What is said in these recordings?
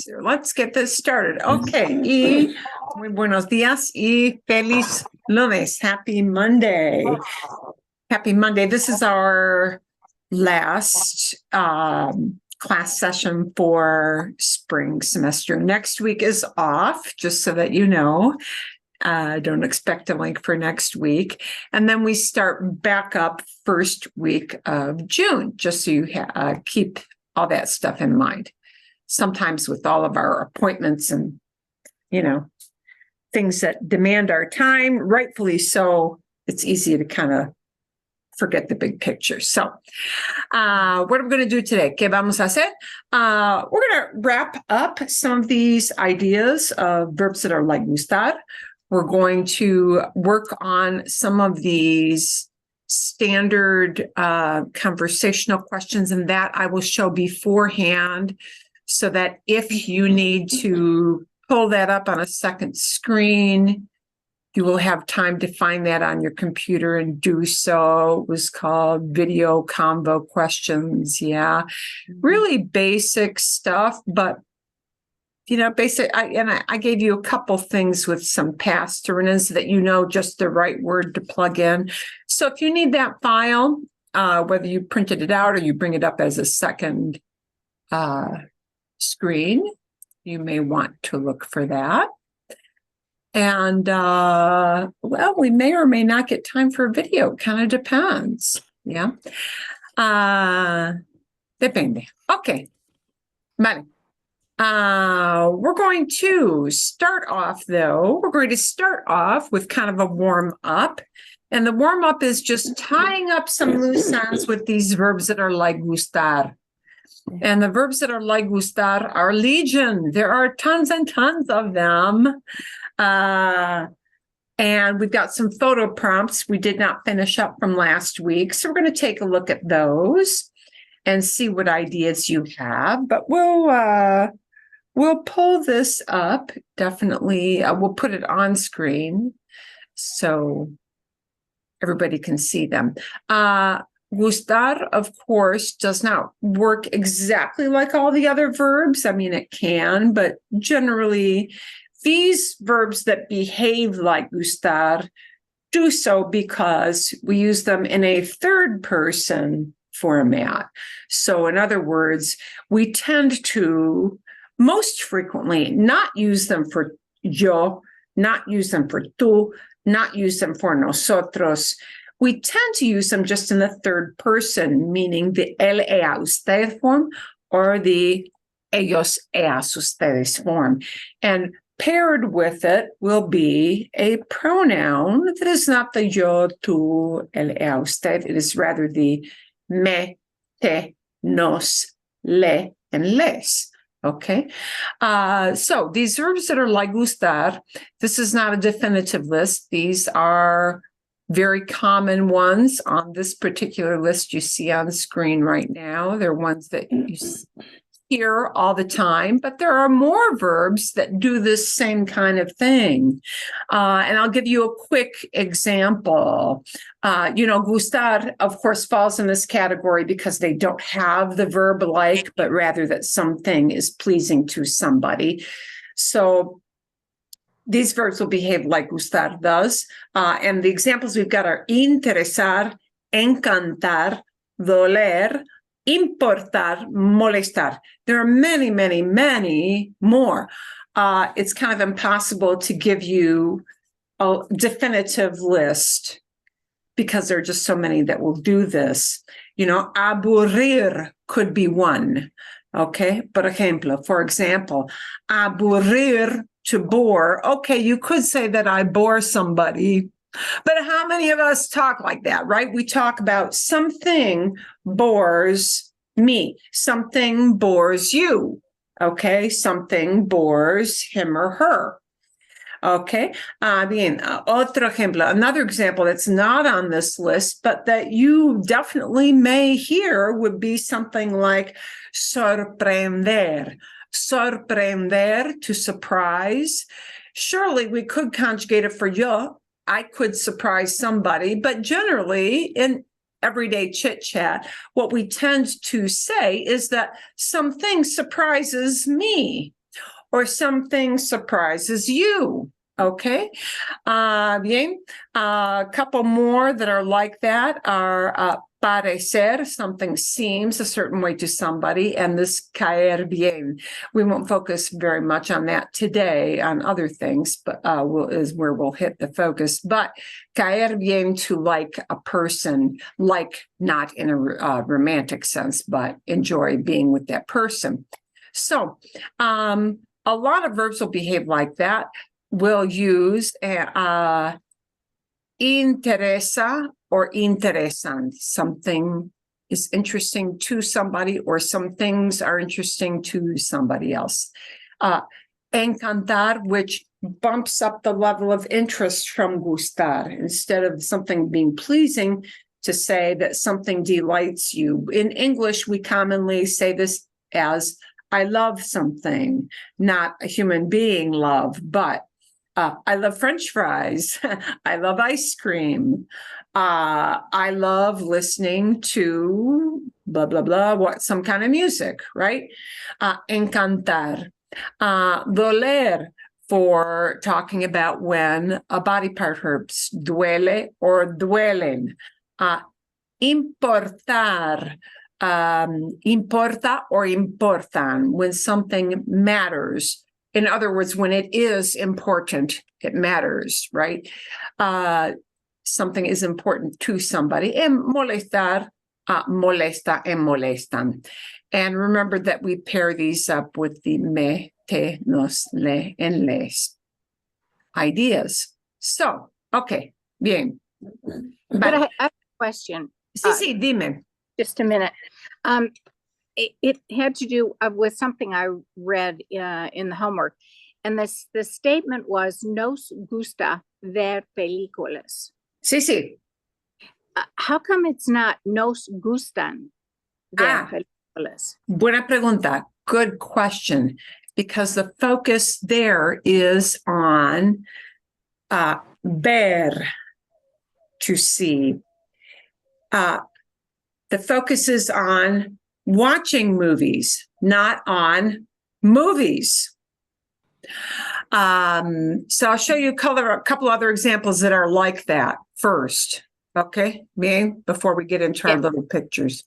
Let's get this started. Okay. Y muy buenos días y feliz lunes. Happy Monday. Happy Monday. This is our last class session for spring semester. Next week is off, just so that you know. Don't expect a link for next week. And then we start back up first week of June, just so you keep all that stuff in mind. Sometimes with all of our appointments and, things that demand our time, rightfully so, it's easy to kind of forget the big picture. So what are we going to do today? ¿Qué vamos a hacer? We're going to wrap up some of these ideas of verbs that are like gustar. We're going to work on some of these standard conversational questions, and that I will show beforehand so that if you need to pull that up on a second screen, you will have time to find that on your computer and do so. It was called video convo questions. Yeah, really basic stuff, but basic. I gave you a couple things with some past tenses so that just the right word to plug in. So if you need that file, whether you printed it out or you bring it up as a second screen, you may want to look for that. And we may or may not get time for a video. Kind of depends. Yeah. Depende. Okay. Vale. We're going to start off, with kind of a warm up. And the warm up is just tying up some loose ends with these verbs that are like gustar. And the verbs that are like gustar are legion. There are tons and tons of them. And we've got some photo prompts we did not finish up from last week. So we're going to take a look at those and see what ideas you have. But we'll pull this up, definitely. We'll put it on screen so everybody can see them. Gustar, of course, does not work exactly like all the other verbs. I mean, it can, but generally, these verbs that behave like gustar do so because we use them in a third person format. So in other words, we tend to most frequently not use them for yo, not use them for tú, not use them for nosotros. We tend to use them just in the third person, meaning the él, ella, usted form or the ellos, ellas, ustedes form. And paired with it will be a pronoun that is not the yo, tú, él, ella, usted. It is rather the me, te, nos, le, and les. Okay. So these verbs that are like gustar, this is not a definitive list. These are very common ones on this particular list you see on the screen right now. They're ones that you hear all the time, but there are more verbs that do this same kind of thing. And I'll give you a quick example. Gustar, of course, falls in this category because they don't have the verb like, but rather that something is pleasing to somebody. So these verbs will behave like gustar does. And the examples we've got are interesar, encantar, doler, importar, molestar. There are many, many, many more. It's kind of impossible to give you a definitive list because there are just so many that will do this. Aburrir could be one. Okay, por ejemplo, for example, aburrir, to bore. Okay, you could say that I bore somebody, but how many of us talk like that, right? We talk about something bores me, something bores you, okay? Something bores him or her. Okay, bien, otro ejemplo, another example that's not on this list, but that you definitely may hear would be something like sorprender. Sorprender, to surprise. Surely we could conjugate it for yo. I could surprise somebody, but generally in everyday chit chat, what we tend to say is that something surprises me. or something surprises you. Okay. Bien. A couple more that are like that are parecer, something seems a certain way to somebody, and this caer bien. We won't focus very much on that today, on other things, but is where we'll hit the focus. But caer bien, to like a person, like not in a romantic sense, but enjoy being with that person. So a lot of verbs will behave like that. We'll use interesa or interesan. Something is interesting to somebody, or some things are interesting to somebody else. Encantar, which bumps up the level of interest from gustar. Instead of something being pleasing, to say that something delights you. In English, we commonly say this as I love something, not a human being love, but I love French fries. I love ice cream. I love listening to blah, blah, blah, what, some kind of music, right? Encantar. Doler, for talking about when a body part hurts, duele or duelen. Importar, importa or importan, when something matters. In other words, when it is important, it matters, right? Something is important to somebody. And molestar, molesta and molestan. And remember that we pair these up with the me, te, nos, le, and les ideas. So, okay, bien. But I have a question. Sí, dime. Just a minute. It had to do with something I read in the homework, and the statement was "Nos gusta ver películas." Sí. How come it's not "Nos gustan ver películas"? Buena pregunta. Good question. Because the focus there is on ver, to see. The focus is on watching movies, not on movies. So I'll show you a couple other examples that are like that first. Okay, bien, before we get into our little pictures.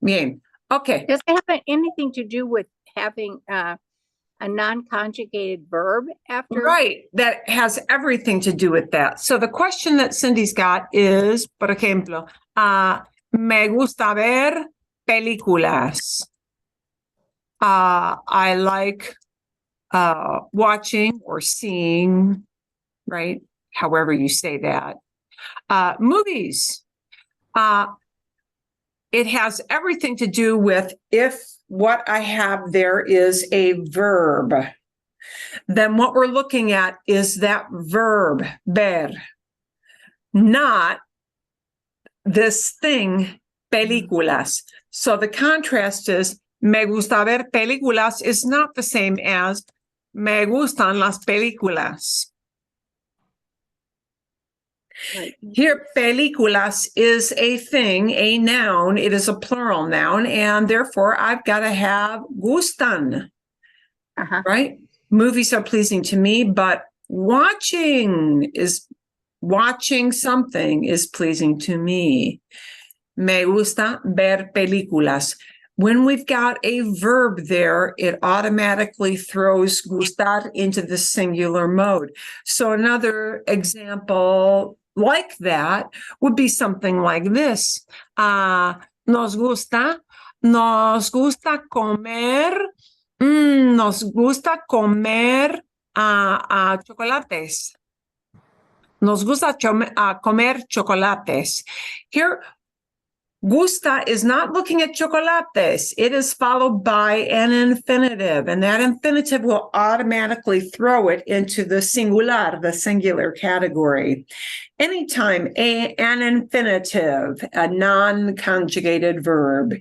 Bien, okay. Does it have anything to do with having a non-conjugated verb after? Right, that has everything to do with that. So the question that Cindy's got is, por ejemplo, me gusta ver películas. I like watching or seeing, right? However you say that. Movies. It has everything to do with if what I have there is a verb. Then what we're looking at is that verb, ver, not this thing, películas. So the contrast is, me gusta ver películas is not the same as me gustan las películas. Right. Here, películas is a thing, a noun. It is a plural noun, and therefore I've got to have gustan, right? Movies are pleasing to me, but watching something is pleasing to me. Me gusta ver películas. When we've got a verb there, it automatically throws gustar into the singular mode. So another example like that would be something like this. Nos gusta comer. Nos gusta comer chocolates. Nos gusta comer chocolates. Here, gusta is not looking at chocolates. It is followed by an infinitive, and that infinitive will automatically throw it into the singular, the singular category. Anytime an infinitive, a non-conjugated verb,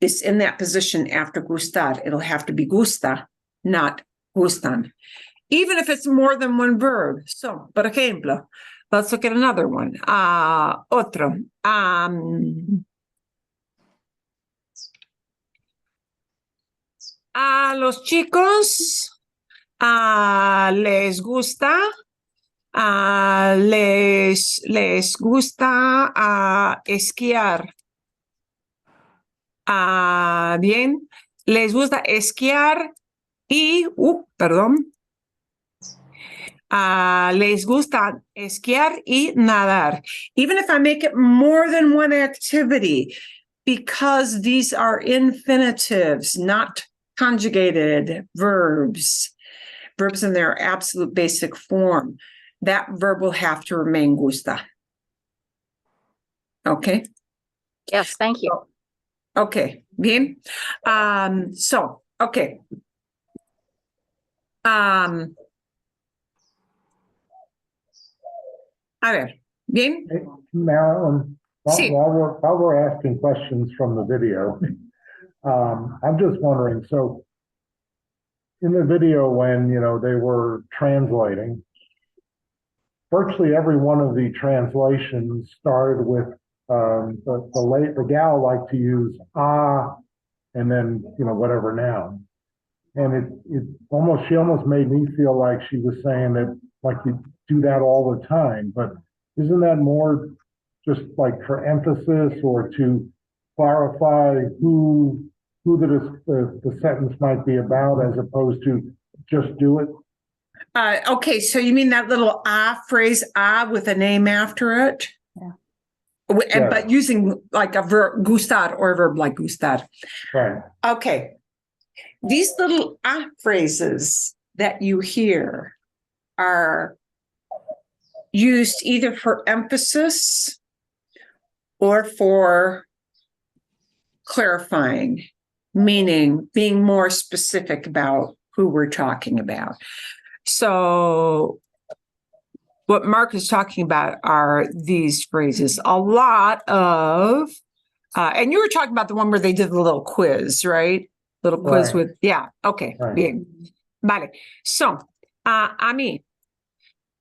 is in that position after gustar, it'll have to be gusta, not gustan, even if it's more than one verb. So, por ejemplo, let's look at another one. Otro. A los chicos Les gusta. Les gusta esquiar. Bien. Les gusta esquiar y, perdón. Les gusta esquiar y nadar. Even if I make it more than one activity, because these are infinitives, not conjugated verbs, verbs in their absolute basic form, that verb will have to remain gusta. Okay? Yes, thank you. Okay, bien. Okay. A ver, bien. Hey, Marilyn, Sí. while we're asking questions from the video, I'm just wondering, so in the video when, they were translating, virtually every one of the translations started with the gal liked to use and then, whatever noun. And she almost made me feel like she was saying that like you do that all the time, but isn't that more just like for emphasis or to clarify who the sentence might be about as opposed to just do it? Okay, so you mean that little phrase with a name after it? Yeah. But using like a verb, gustar, or a verb like gustar. Right. Okay. These little phrases that you hear are used either for emphasis or for clarifying, meaning being more specific about who we're talking about. So what Mark is talking about are these phrases. A lot of, and you were talking about the one where they did the little quiz, right? Little quiz Right. with, yeah, okay, Right. bien. Vale. So, a mí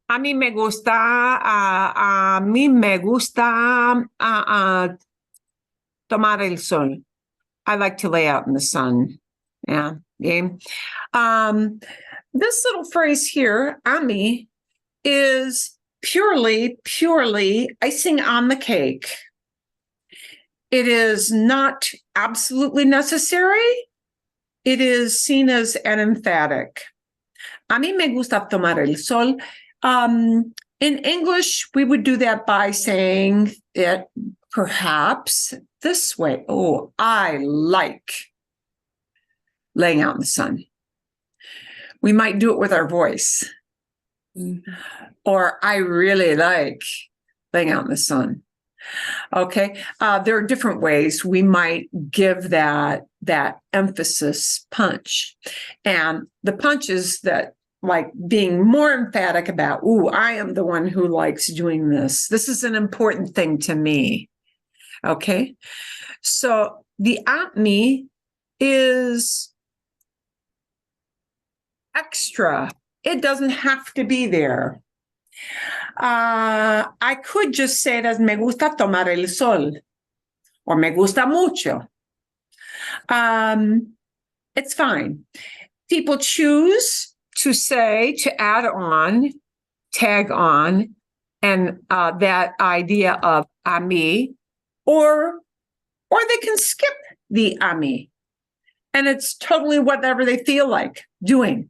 me gusta, a mí me gusta tomar el sol. I like to lay out in the sun. Yeah, bien. This little phrase here, a mí, is purely icing on the cake. It is not absolutely necessary. It is seen as an emphatic. A mí me gusta tomar el sol. In English, we would do that by saying it perhaps this way. Oh, I like laying out in the sun. We might do it with our voice. Or I really like laying out in the sun. Okay. There are different ways we might give that emphasis punch. And the punch is that like being more emphatic about, I am the one who likes doing this. This is an important thing to me. Okay. So the at me is extra. It doesn't have to be there. I could just say it as me gusta tomar el sol or me gusta mucho. It's fine. People choose to say, to add on, tag on, and that idea of a mí, or they can skip the a mí. And it's totally whatever they feel like doing.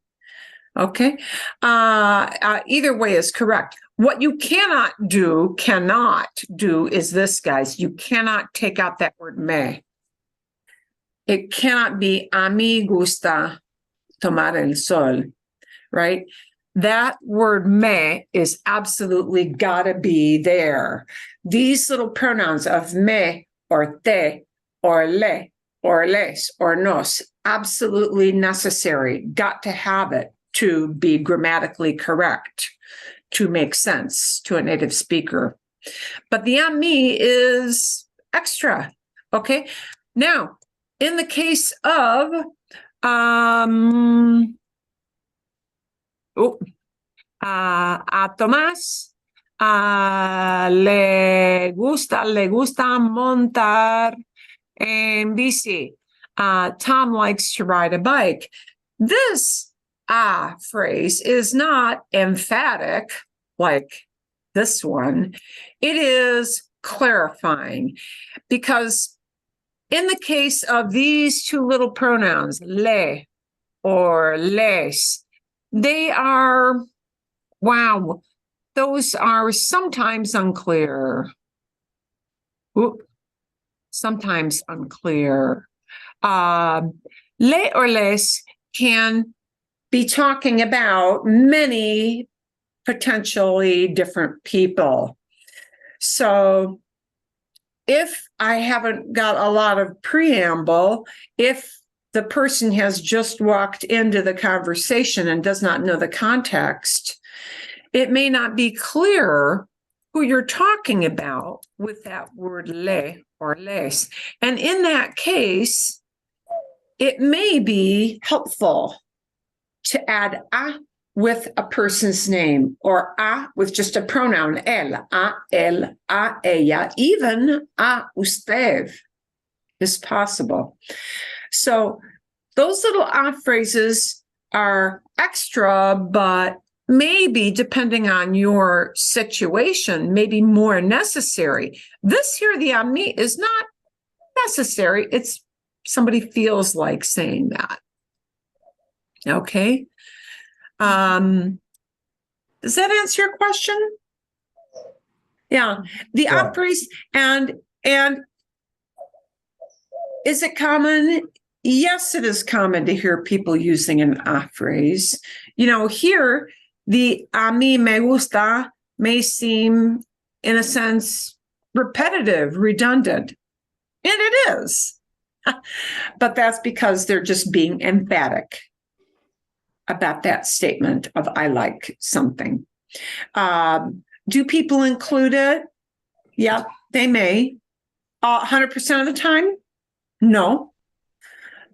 Okay. Either way is correct. What you cannot do is this, guys. You cannot take out that word me. It cannot be a mí gusta tomar el sol, right? That word me is absolutely gotta be there. These little pronouns of me or te or le or les or nos, absolutely necessary. Got to have it to be grammatically correct, to make sense to a native speaker. But the a mí is extra, okay? Now, in the case of, a Tomás le gusta montar en bici. Tom likes to ride a bike. This phrase is not emphatic like this one. It is clarifying, because in the case of these two little pronouns, le or les, they are, wow, those are sometimes unclear. Sometimes unclear. Le or les can be talking about many potentially different people. So if I haven't got a lot of preamble, if the person has just walked into the conversation and does not know the context, it may not be clear who you're talking about with that word le or les. And in that case, it may be helpful to add a with a person's name, or a with just a pronoun, él, a ella, even a usted is possible. So those little a phrases are extra, but maybe, depending on your situation, maybe more necessary. This here, the a me, is not necessary. It's somebody feels like saying that. Okay. Does that answer your question? Yeah. The a phrase, and is it common? Yes, it is common to hear people using an a phrase. You know, here, the a mí me gusta may seem, in a sense, repetitive, redundant. And it is. But that's because they're just being emphatic about that statement of I like something. Do people include it? Yeah, they may. 100% of the time? No.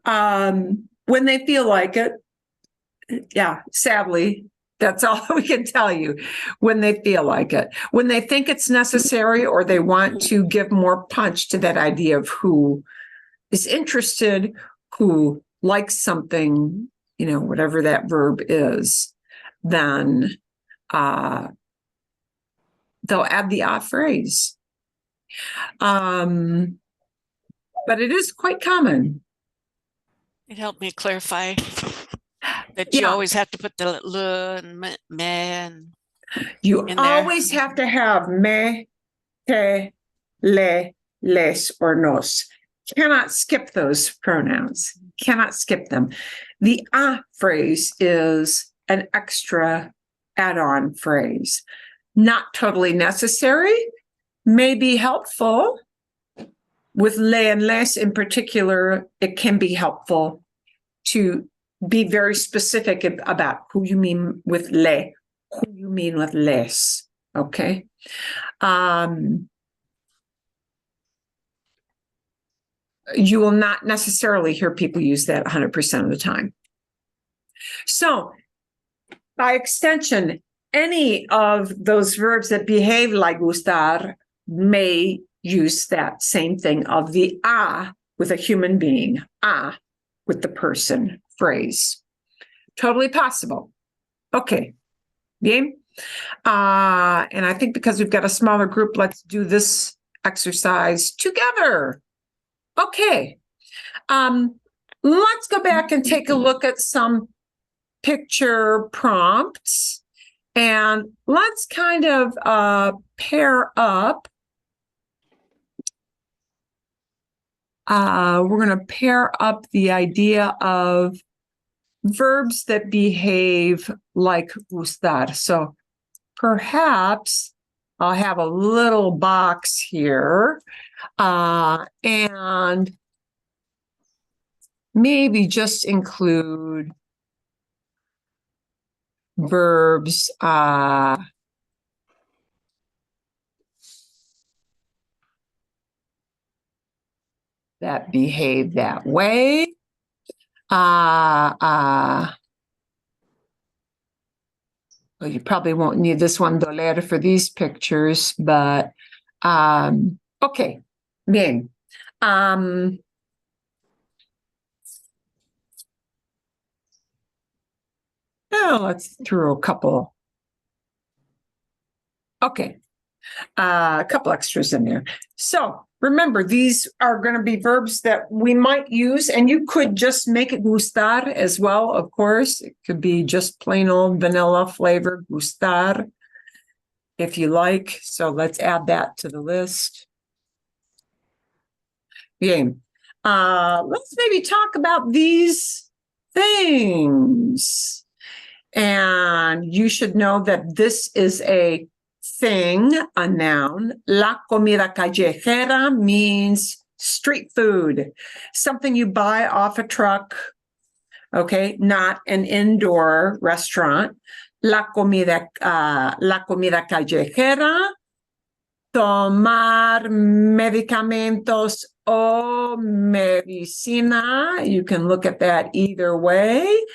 When they feel like it, yeah, sadly, that's all we can tell you. When they feel like it. When they think it's necessary, or they want to give more punch to that idea of who is interested, who likes something, you know, whatever that verb is, then they'll add the a phrase. But it is quite common. It helped me clarify that you always have to put the le and me and you in there. always have to have me, te, le, les, or nos. Cannot skip those pronouns. Cannot skip them. The a phrase is an extra add-on phrase. Not totally necessary, may be helpful. With le and les in particular, it can be helpful to be very specific about who you mean with le, who you mean with les, okay? You will not necessarily hear people use that 100% of the time. So, by extension, any of those verbs that behave like gustar may use that same thing of the a with a human being, a with the person phrase. Totally possible. Okay. Bien. And I think because we've got a smaller group, let's do this exercise together. Okay. Let's go back and take a look at some picture prompts, and let's kind of pair up. We're going to pair up the idea of verbs that behave like gustar. So perhaps I'll have a little box here, and maybe just include verbs that behave that way. Well, you probably won't need this one doler for these pictures, but okay, bien. Well, let's throw a couple. Okay. A couple extras in there. So remember, these are going to be verbs that we might use, and you could just make it gustar as well, of course. It could be just plain old vanilla flavor, gustar, if you like. So let's add that to the list. Bien. Let's maybe talk about these things. And you should know that this is a thing, a noun. La comida callejera means street food, something you buy off a truck, okay, not an indoor restaurant. La comida callejera, tomar medicamentos o medicina. You can look at that either way.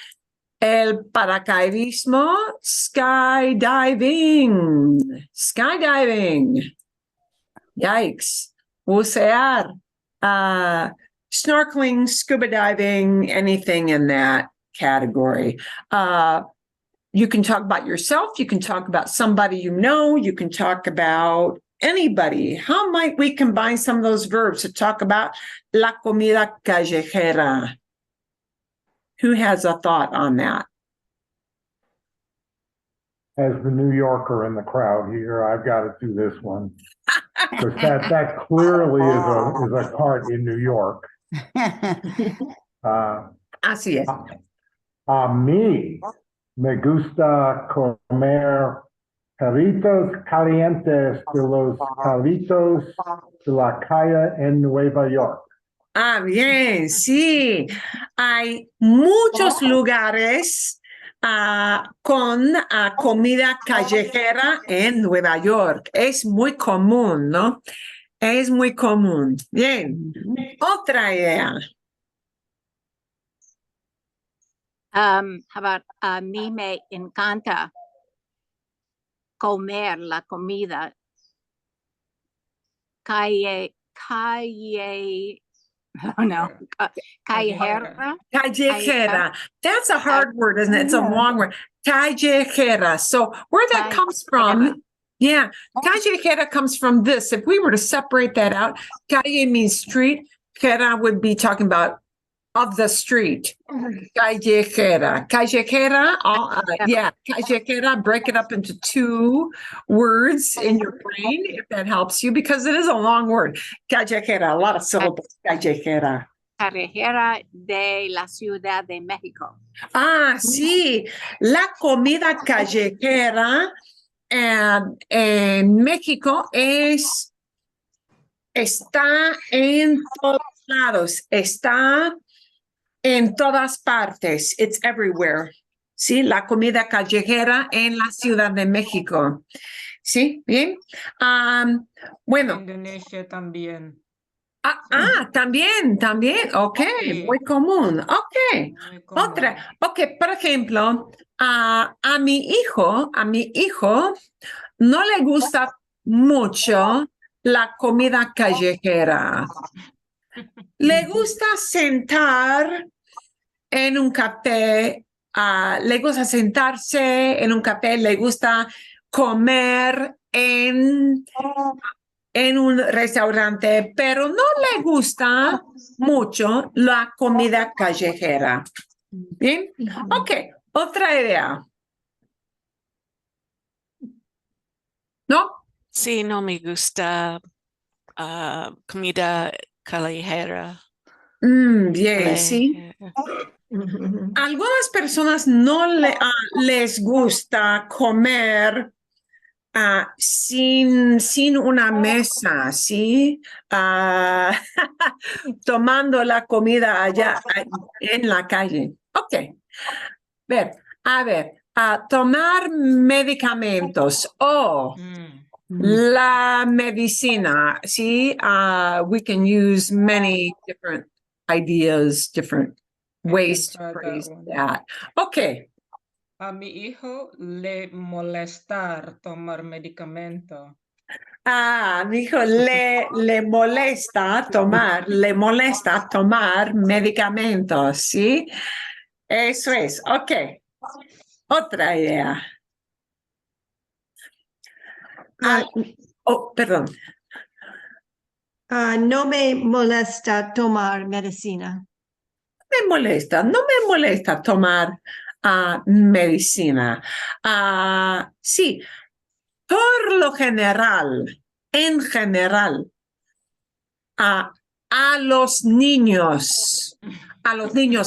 El paracaidismo, skydiving. Skydiving. Yikes. Bucear. Snorkeling, scuba diving, anything in that category. You can talk about yourself. You can talk about somebody you know. You can talk about anybody. How might we combine some of those verbs to talk about la comida callejera? Who has a thought on that? As the New Yorker in the crowd here, I've got to do this one. Because that clearly is a part in New York. Así es. A mí me gusta comer perritos calientes de los carritos de la calle en Nueva York. Ah, bien, sí. Hay muchos lugares con comida callejera en Nueva York. Es muy común, ¿no? Es muy común. Bien. Otra idea. How about a mí me encanta comer la comida callejera. Callejera. That's a hard word, isn't it? It's a long word. Callejera. So where that comes from, yeah, callejera comes from this. If we were to separate that out, calle means street. Jera would be talking about of the street. Callejera. Callejera, callejera, break it up into two words in your brain, if that helps you, because it is a long word. Callejera, a lot of syllables. Callejera. Carretera de la Ciudad de México. Ah, sí, la comida callejera en México está en todos lados, está en todas partes. It's everywhere. Sí, la comida callejera en la Ciudad de México. Sí, bien. Bueno. Indonesia también. También. Ok, Sí. muy común. Ok. Muy común. Otra. Ok, por ejemplo, a mi hijo no le gusta mucho la comida callejera. Le gusta sentar en un café, le gusta sentarse en un café, le gusta comer en un restaurante, pero no le gusta mucho la comida callejera. ¿Bien? Ok, otra idea. ¿No? Sí, no me gusta comida callejera. Bien, sí. Algunas personas no les gusta comer sin una mesa, ¿sí? Tomando la comida allá en la calle. Ok. A ver, tomar medicamentos o la medicina, ¿sí? We can use many different ideas, different ways to phrase that. Okay. A mi hijo le molesta tomar medicamento. Mi hijo le molesta tomar medicamentos, ¿sí? Eso es, ok. Otra idea. Ah, Oh, perdón. no me molesta tomar medicina. No me molesta tomar medicina. Sí, por lo general, en general, a los niños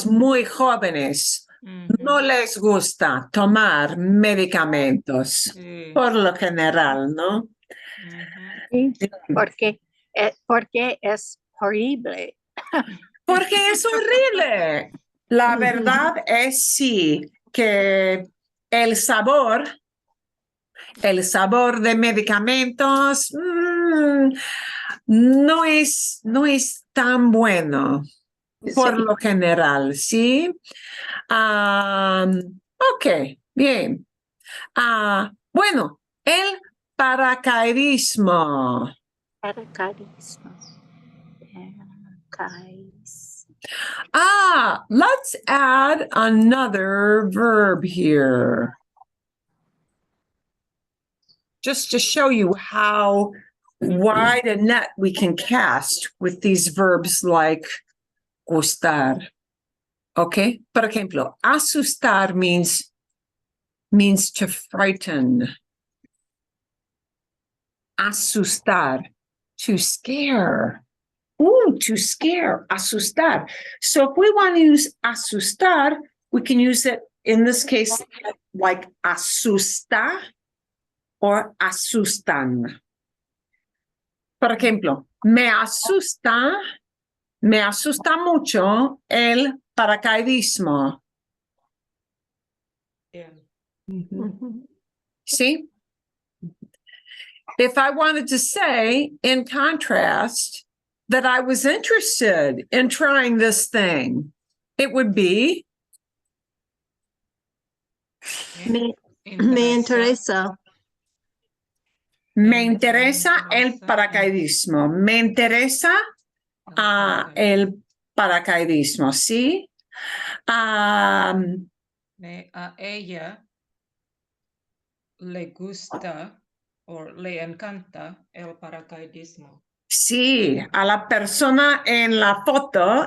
muy jóvenes, no les gusta tomar medicamentos, Sí. por lo general, ¿no? Ujú. Sí, porque es horrible. Porque es horrible. La verdad es sí que el sabor de medicamentos no es tan bueno por Sí. lo general, ¿sí? Ok, bien. Bueno, el paracaidismo. Paracaidismo. Paracaidismo. Let's add another verb here. Just to show you how wide a net we can cast with these verbs like gustar. Okay? Por ejemplo, asustar means to frighten. Asustar, to scare. Ooh, to scare, asustar. So if we want to use asustar, we can use it in this case like asusta or asustan. Por ejemplo, me asusta mucho el paracaidismo. Yeah. Mhm. See? If I wanted to say, in contrast, that I was interested in trying this thing, it would be Me interesa. me interesa el paracaidismo. Me interesa el paracaidismo, ¿sí? A ella le gusta o le encanta el paracaidismo. Sí, a la persona en la foto,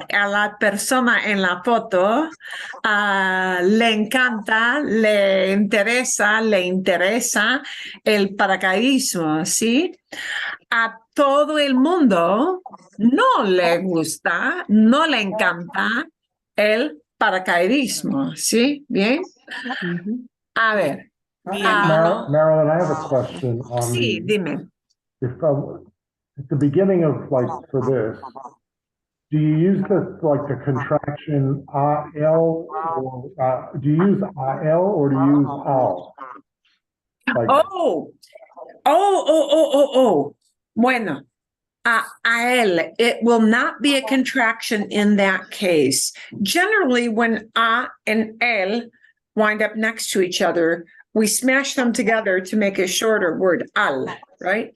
le encanta, le interesa el paracaidismo, ¿sí? A todo el mundo no le gusta, no le encanta el paracaidismo, ¿sí? Bien. Mhm. A ver, Mi Ah, hermano. Marilyn, I have a question on sí, dime. if at the beginning of like for this, do you use the contraction IL or do you use IL or do you use AL? Like, Oh. Bueno, a él, it will not be a contraction in that case. Generally, when a and él wind up next to each other, we smash them together to make a shorter word, al, right?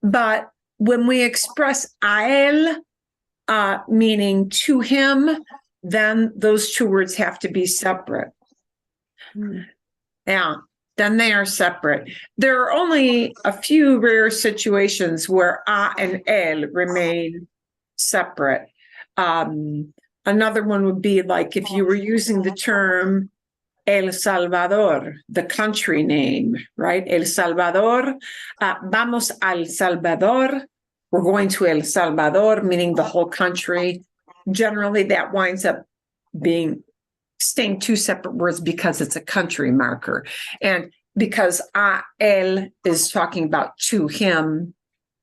But when we express a él, meaning to him, then those two words have to be separate. Yeah, then they are separate. There are only a few rare situations where a and el remain separate. Another one would be like if you were using the term El Salvador, the country name, right? El Salvador, vamos al Salvador. We're going to El Salvador, meaning the whole country. Generally, that winds up staying two separate words because it's a country marker. And because él is talking about to him,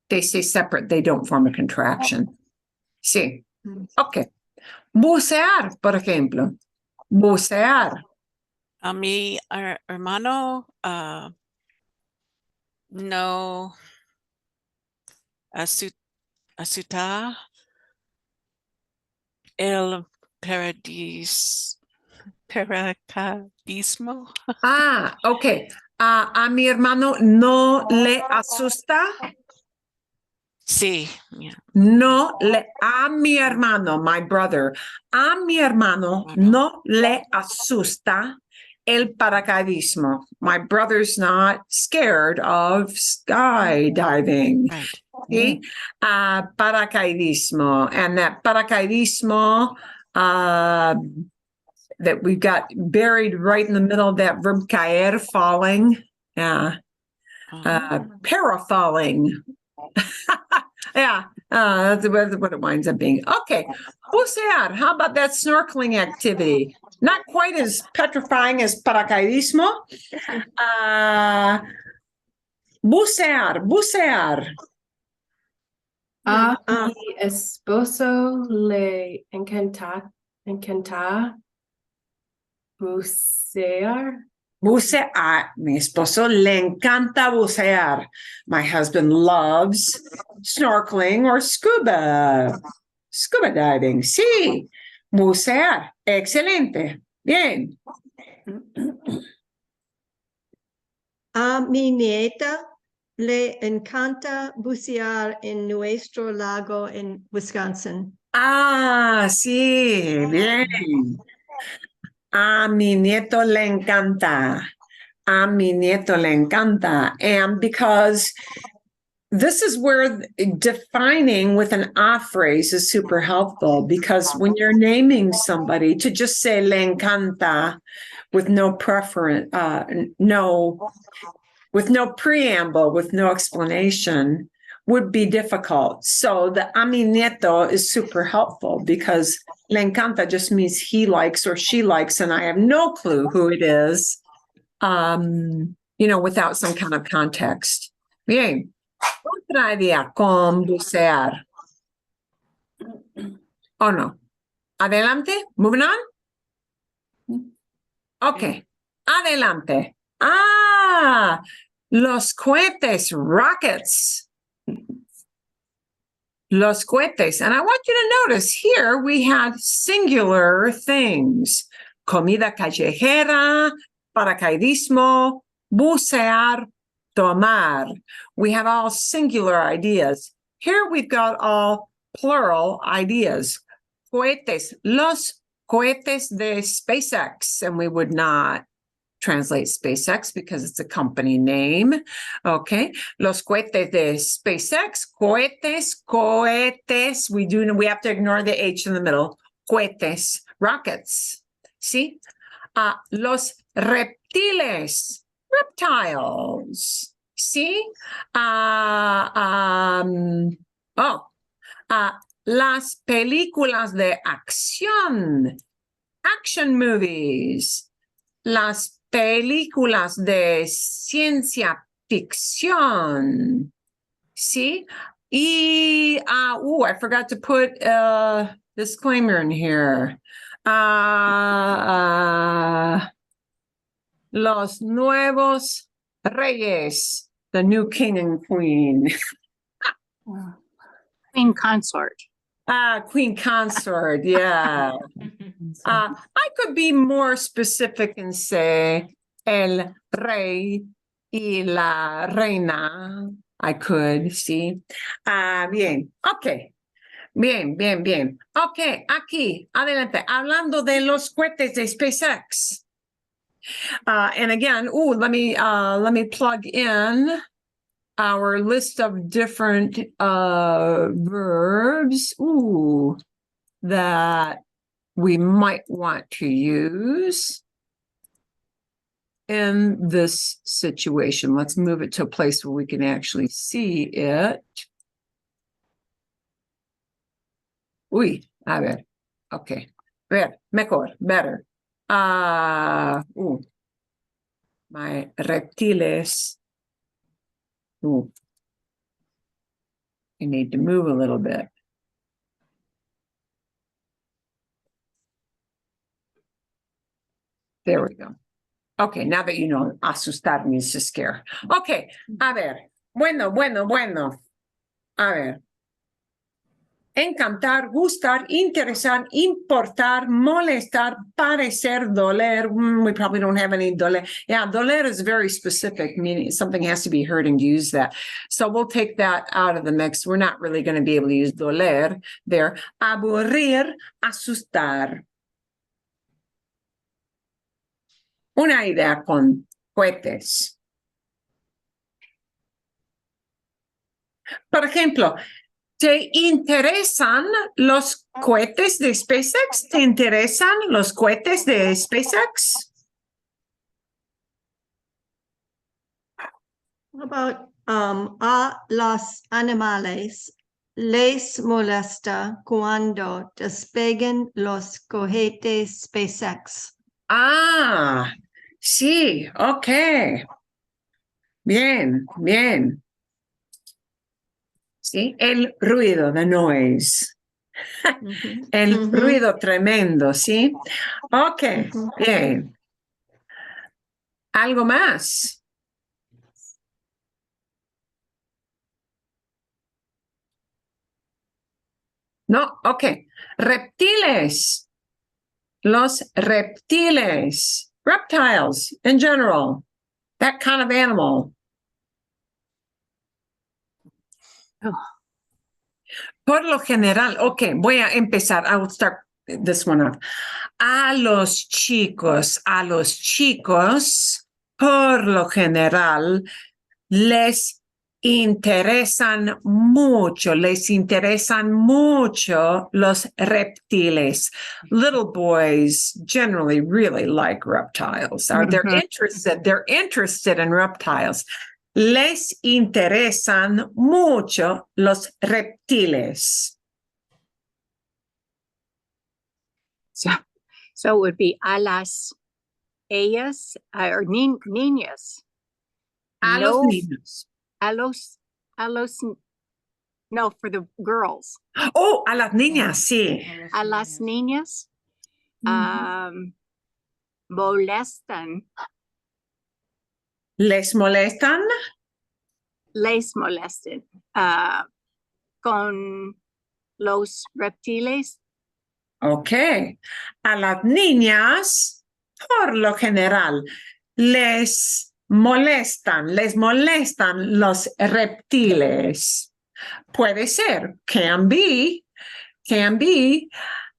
they stay separate. They don't form a contraction. Sí. Ok. Bucear, por ejemplo. Bucear. A mi hermano no asusta el paracaidismo. Ok. A mi hermano no le asusta. Sí, yeah. A mi hermano, my brother, a mi hermano no le asusta el paracaidismo. My brother's not scared of skydiving. Right. See? Paracaidismo. And that paracaidismo that we've got buried right in the middle of that verb caer, falling. Parafalling. Yeah, that's what it winds up being. Okay, bucear. How about that snorkeling activity? Not quite as petrifying as paracaidismo. Bucear. A mi esposo le encanta bucear. Bucear. Mi esposo le encanta bucear. My husband loves snorkeling or scuba diving. Sí, bucear. Excelente. Bien. A mi nieta le encanta bucear en nuestro lago en Wisconsin. Sí, bien. A mi nieto le encanta. A mi nieto le encanta. And because this is where defining with an a phrase is super helpful, because when you're naming somebody, to just say le encanta with no preference, with no preamble, with no explanation, would be difficult. So the a mi nieto is super helpful because le encanta just means he likes or she likes, and I have no clue who it is, without some kind of context. Bien. Otra idea con bucear. Oh, no. Adelante. Moving on. Okay. Adelante. Los cohetes, rockets. Los cohetes. And I want you to notice here we have singular things. Comida callejera, paracaidismo, bucear, tomar. We have all singular ideas. Here we've got all plural ideas. Cohetes, los cohetes de SpaceX. And we would not translate SpaceX because it's a company name. Okay. Los cohetes de SpaceX. Cohetes. We have to ignore the H in the middle. Cohetes, rockets. See? Los reptiles. Reptiles. See? Las películas de acción. Action movies. Las películas de ciencia ficción. See? I forgot to put a disclaimer in here. Los nuevos reyes, the new king and queen. Queen consort. Queen consort, yeah. I could be more specific and say el rey y la reina. I could, see. Bien, okay. Bien. Okay, aquí, adelante. Hablando de los cohetes de SpaceX. And again, let me plug in our list of different verbs that we might want to use in this situation. Let's move it to a place where we can actually see it. A ver. Okay. Mejor, better. My reptiles. I need to move a little bit. There we go. Okay, now that you know, asustar means to scare. Okay, a ver. Bueno. A ver. Encantar, gustar, interesar, importar, molestar, parecer, doler. We probably don't have any doler. Yeah, doler is very specific, meaning something has to be hurting to use that. So we'll take that out of the mix. We're not really going to be able to use doler there. Aburrir, asustar. Una idea con cohetes. Por ejemplo, ¿te interesan los cohetes de SpaceX? ¿Te interesan los cohetes de SpaceX? How about a los animales les molesta cuando despeguen los cohetes SpaceX? Ah, sí, ok. Bien, bien. Sí, el ruido, the noise. Ujú, El ujú, ruido tremendo, ¿sí? Ok, ujú. bien. ¿Algo más? No, ok. Reptiles. Los reptiles. Reptiles in general. That kind of animal. Por lo general, ok, voy a empezar. I will start this one off. A los chicos, por lo general, les interesan mucho los reptiles. Little boys generally really like reptiles. They're interested in reptiles. Les interesan mucho los reptiles. So it would be a las ellas or niñas. A los No, niños. a los, no, for the girls. Oh, a las niñas, sí. A las niñas molestan, ¿Les molestan? les molestan con los reptiles. Ok. A las niñas, por lo general, les molestan los reptiles. Puede ser, can be.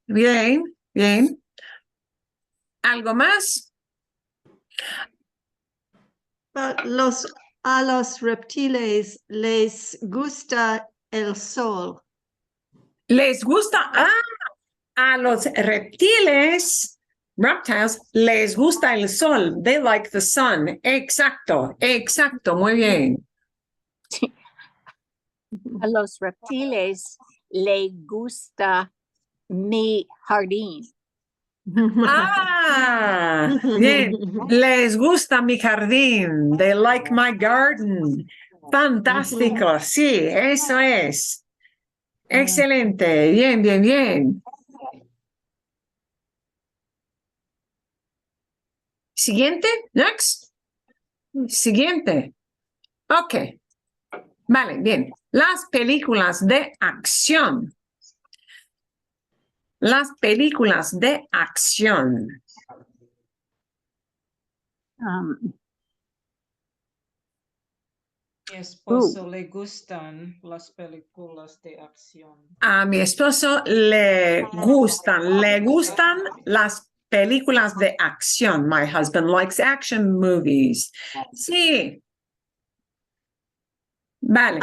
Bien, bien. ¿Algo más? But a los reptiles les gusta el sol. ¿Les gusta? A los reptiles, reptiles, les gusta el sol. They like the sun. Exacto, muy bien. A los reptiles les gusta mi jardín. Ah, bien. Les gusta mi jardín. They like my garden. Fantástico. Sí, eso es. Excelente. Bien, bien, bien. Siguiente. Next. Siguiente. Ok. Vale, bien. Las películas de acción. Las películas de acción. Mi esposo le gustan las películas de acción. A mi esposo le gustan las películas de acción. My husband likes action movies. Sí. Vale.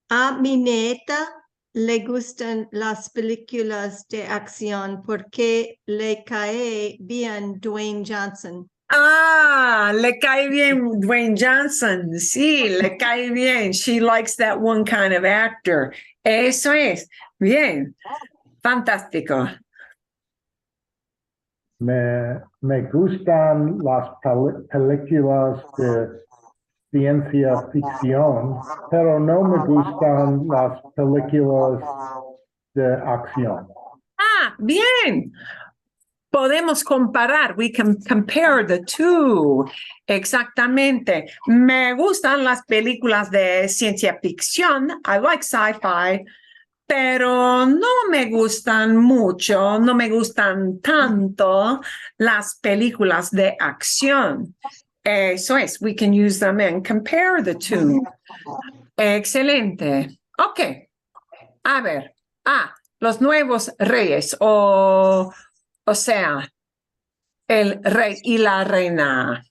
A mi nieta le gustan las películas de acción porque le cae bien Dwayne Johnson. Ah, le cae bien Dwayne Johnson. Sí, le cae bien. She likes that one kind of actor. Eso es. Bien. Fantástico. Me gustan las películas de ciencia ficción, pero no me gustan las películas de acción. Ah, bien. Podemos comparar. We can compare the two. Exactamente. Me gustan las películas de ciencia ficción. I like sci-fi. Pero no me gustan mucho, no me gustan tanto las películas de acción. Eso es, we can use them and compare the two. Excelente. Ok. A ver. Los nuevos reyes, o sea, El rey y la reina.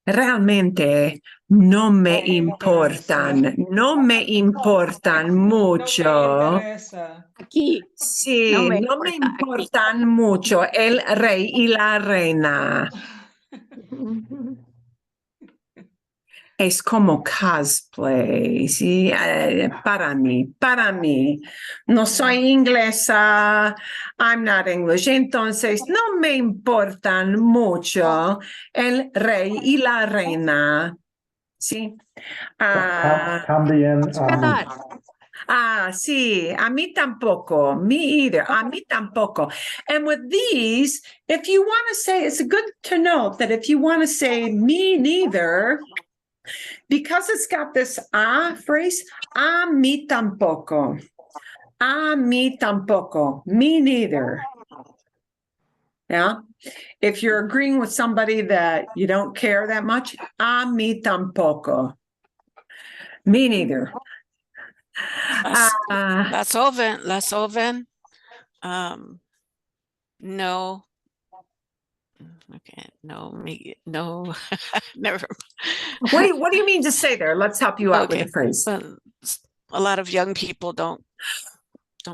Realmente no me importan, no me importan No me mucho. interesa. Aquí, Sí, no me no me importa, aquí. importan mucho el rey y la reina. Es como cosplay, ¿sí? Para mí. No soy inglesa, I'm not English, entonces no me importan mucho el rey y la reina, ¿sí? También, Verdad. Sí, a mí tampoco, me either, a mí tampoco. And with these, if you want to say, it's good to note that if you want to say me neither, because it's got this phrase, a mí tampoco. A mí tampoco. Me neither. Yeah. If you're agreeing with somebody that you don't care that much, a mí tampoco. Me neither. Las joven. No. Okay, no, never. What do you mean to say there? Let's help you out with Okay, the phrase. well, a lot of young people don't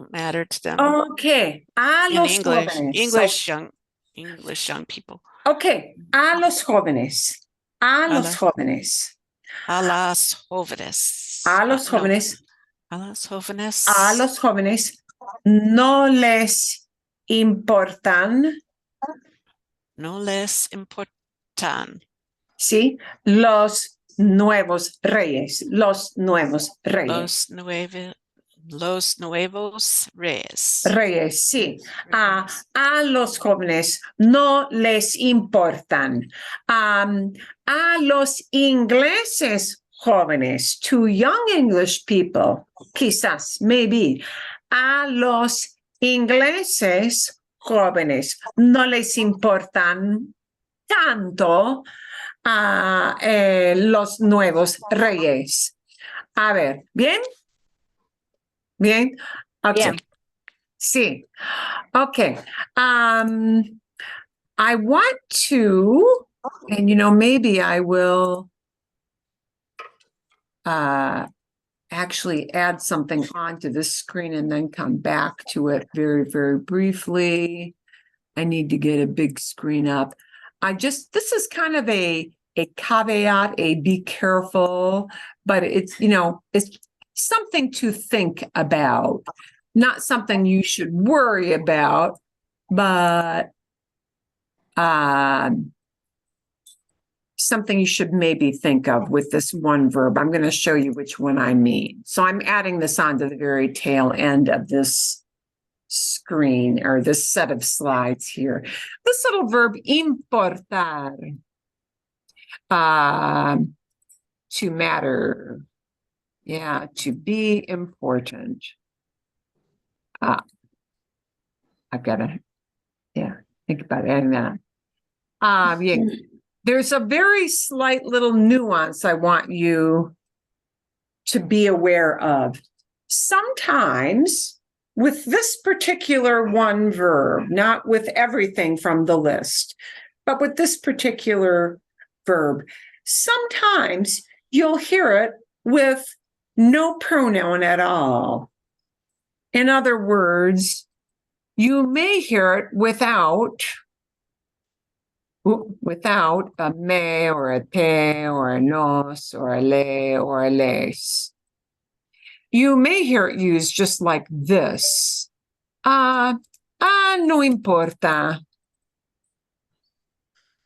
matter to them Okay, a in los jóvenes. English young people. Okay, a los jóvenes. A A los jóvenes. A las jóvenes. A los No, jóvenes. a las jóvenes. A los jóvenes no les importan, No les importan ¿sí? Los nuevos reyes, los nuevos reyes. los nuevos reyes. Reyes, sí. A los jóvenes no les importan. A los ingleses jóvenes, to young English people, quizás, maybe. A los ingleses jóvenes no les importan tanto a los nuevos reyes. A ver, ¿bien? ¿Bien? Ok. Bien. Sí. Okay. I want to, and maybe I will actually add something onto this screen and then come back to it very, very briefly. I need to get a big screen up. This is kind of a caveat, a be careful, but it's something to think about. Not something you should worry about, but something you should maybe think of with this one verb. I'm going to show you which one I mean. So I'm adding this on to the very tail end of this screen or this set of slides here. This little verb, importar, to matter. Yeah, to be important. I've got to, think about adding that. Yeah. There's a very slight little nuance I want you to be aware of. Sometimes with this particular one verb, not with everything from the list, but with this particular verb, sometimes you'll hear it with no pronoun at all. In other words, you may hear it without a me or a te or a nos or a le or a les. You may hear it used just like this. No importa.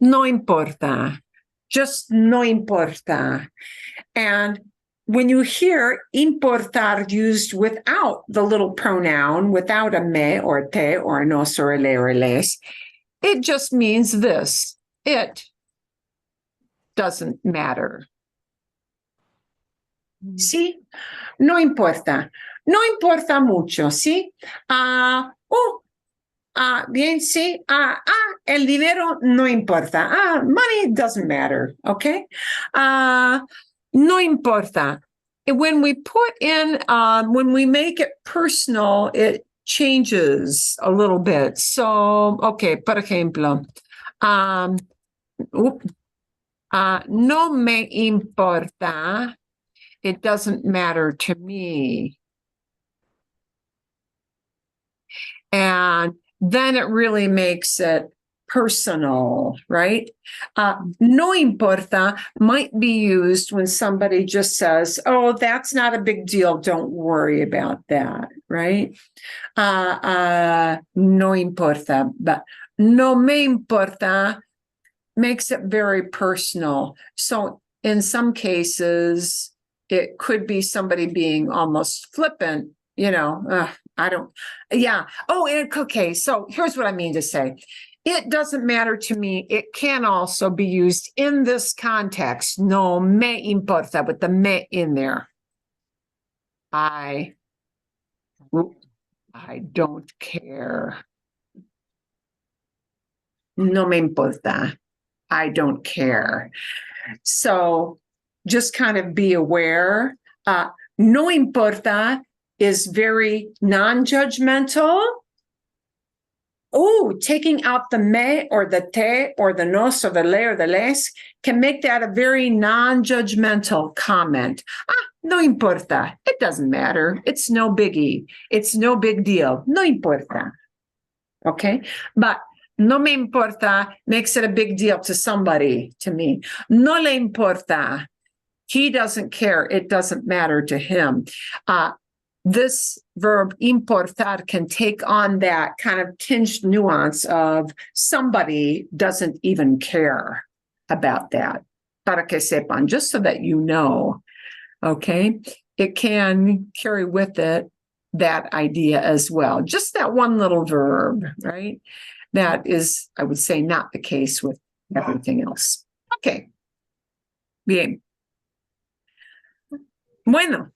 No importa. Just no importa. And when you hear importar used without the little pronoun, without a me or te or a nos or a le or a les, it just means this. It doesn't matter. ¿Sí? No importa. No importa mucho, ¿sí? Bien, sí. El dinero no importa. Money doesn't matter, okay? No importa. When we put in, when we make it personal, it changes a little bit. So, okay, por ejemplo, no me importa. It doesn't matter to me. And then it really makes it personal, right? No importa might be used when somebody just says, oh, that's not a big deal. Don't worry about that, right? No importa, but no me importa makes it very personal. So in some cases, it could be somebody being almost flippant, I don't, yeah. Oh, okay. So here's what I mean to say. It doesn't matter to me. It can also be used in this context. No me importa, with the me in there. I don't care. No me importa. I don't care. So just kind of be aware. No importa is very non-judgmental. Oh, taking out the me or the te or the nos or the le or the les can make that a very non-judgmental comment. No importa. It doesn't matter. It's no biggie. It's no big deal. No importa. Okay. But no me importa makes it a big deal to somebody, to me. No le importa. He doesn't care. It doesn't matter to him. This verb importar can take on that kind of tinged nuance of somebody doesn't even care about that. Para que sepan, just so that you know, okay? It can carry with it that idea as well. Just that one little verb, right? That is, I would say, not the case with everything else. Okay. Bien. Bueno.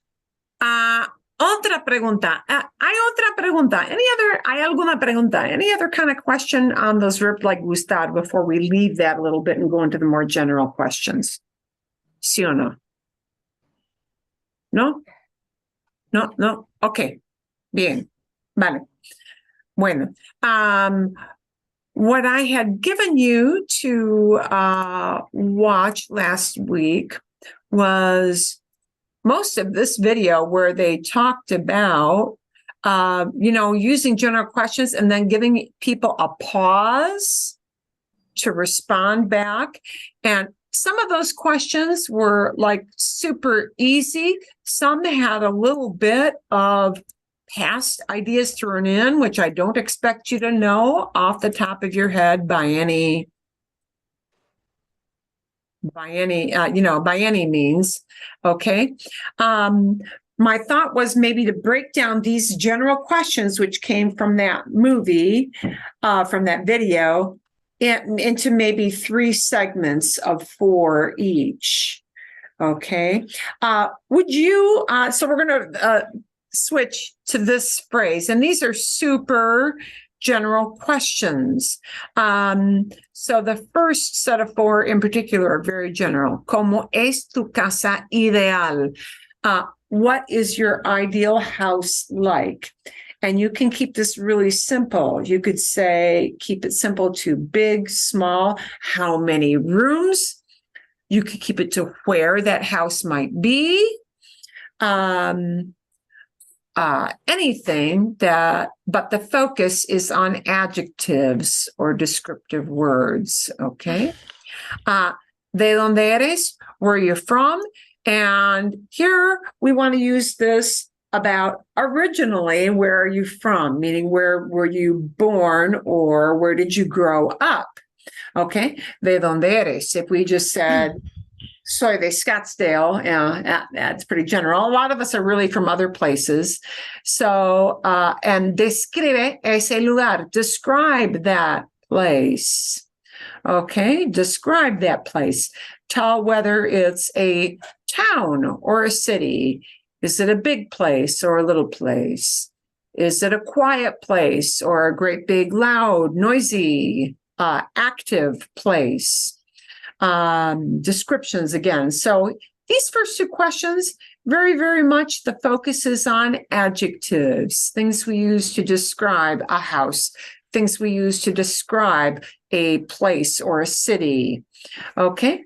Otra pregunta. Hay otra pregunta. Hay alguna pregunta? Any other kind of question on those verbs like gustar before we leave that a little bit and go into the more general questions? ¿Sí o no? ¿No? No. Okay. Bien. Vale. Bueno. What I had given you to watch last week was most of this video where they talked about, using general questions and then giving people a pause to respond back. And some of those questions were like super easy. Some had a little bit of past ideas thrown in, which I don't expect you to know off the top of your head by any means. Okay. My thought was maybe to break down these general questions, which came from that movie, from that video, into maybe 3 segments of 4 each. Okay. Would you, so we're going to switch to this phrase, and these are super general questions. So the first set of 4 in particular are very general. ¿Cómo es tu casa ideal? What is your ideal house like? And you can keep this really simple. You could say, keep it simple to big, small, how many rooms? You could keep it to where that house might be. Anything but the focus is on adjectives or descriptive words, okay? De donde eres, where you're from, and here we want to use this about originally, where are you from, meaning where were you born or where did you grow up, okay? De donde eres, if we just said, soy de Scottsdale, that's pretty general. A lot of us are really from other places. So, and describe ese lugar, describe that place. Okay, describe that place. Tell whether it's a town or a city. Is it a big place or a little place? Is it a quiet place or a great big, loud, noisy, active place? Descriptions again. So these first 2 questions very, very much the focus is on adjectives, things we use to describe a house, things we use to describe a place or a city. Okay.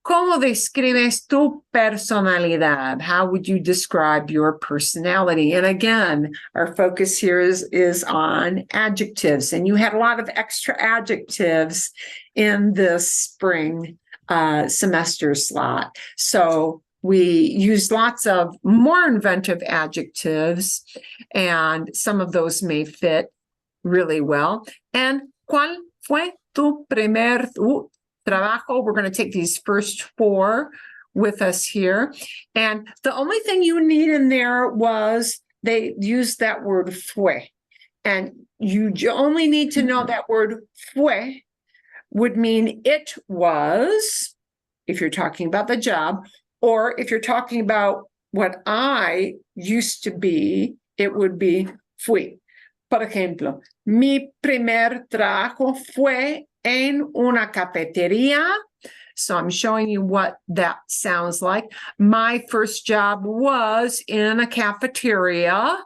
¿Cómo describes tu personalidad? How would you describe your personality? And again, our focus here is on adjectives. And you had a lot of extra adjectives in this spring semester slot. So we used lots of more inventive adjectives, and some of those may fit really well. And ¿cuál fue tu primer trabajo? We're going to take these first four with us here. And the only thing you need in there was they used that word fue. And you only need to know that word fue would mean it was, if you're talking about the job, or if you're talking about what I used to be, it would be fui. Por ejemplo, mi primer trabajo fue en una cafetería. So I'm showing you what that sounds like. My first job was in a cafeteria.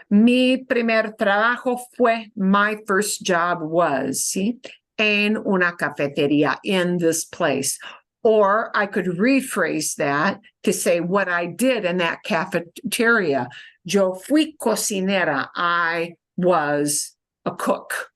Mi primer trabajo fue, my first job was, ¿sí? En una cafetería, in this place. Or I could rephrase that to say what I did in that cafeteria. Yo fui cocinera. I was a cook.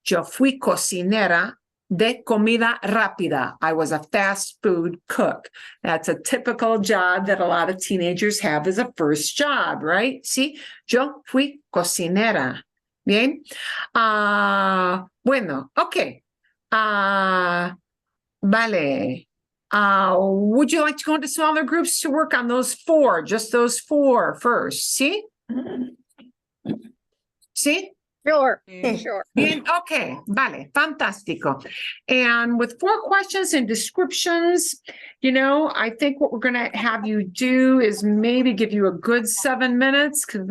Yo fui cocinera de comida rápida. I was a fast food cook. That's a typical job that a lot of teenagers have as a first job, right? Sí, yo fui cocinera. Bien. Bueno, okay. Vale. Would you like to go into smaller groups to work on those four, just those four first? See? See? Sure, Okay. sure. Bien, okay, vale, fantástico. And with 4 questions and descriptions, I think what we're going to have you do is maybe give you a good 7 minutes, because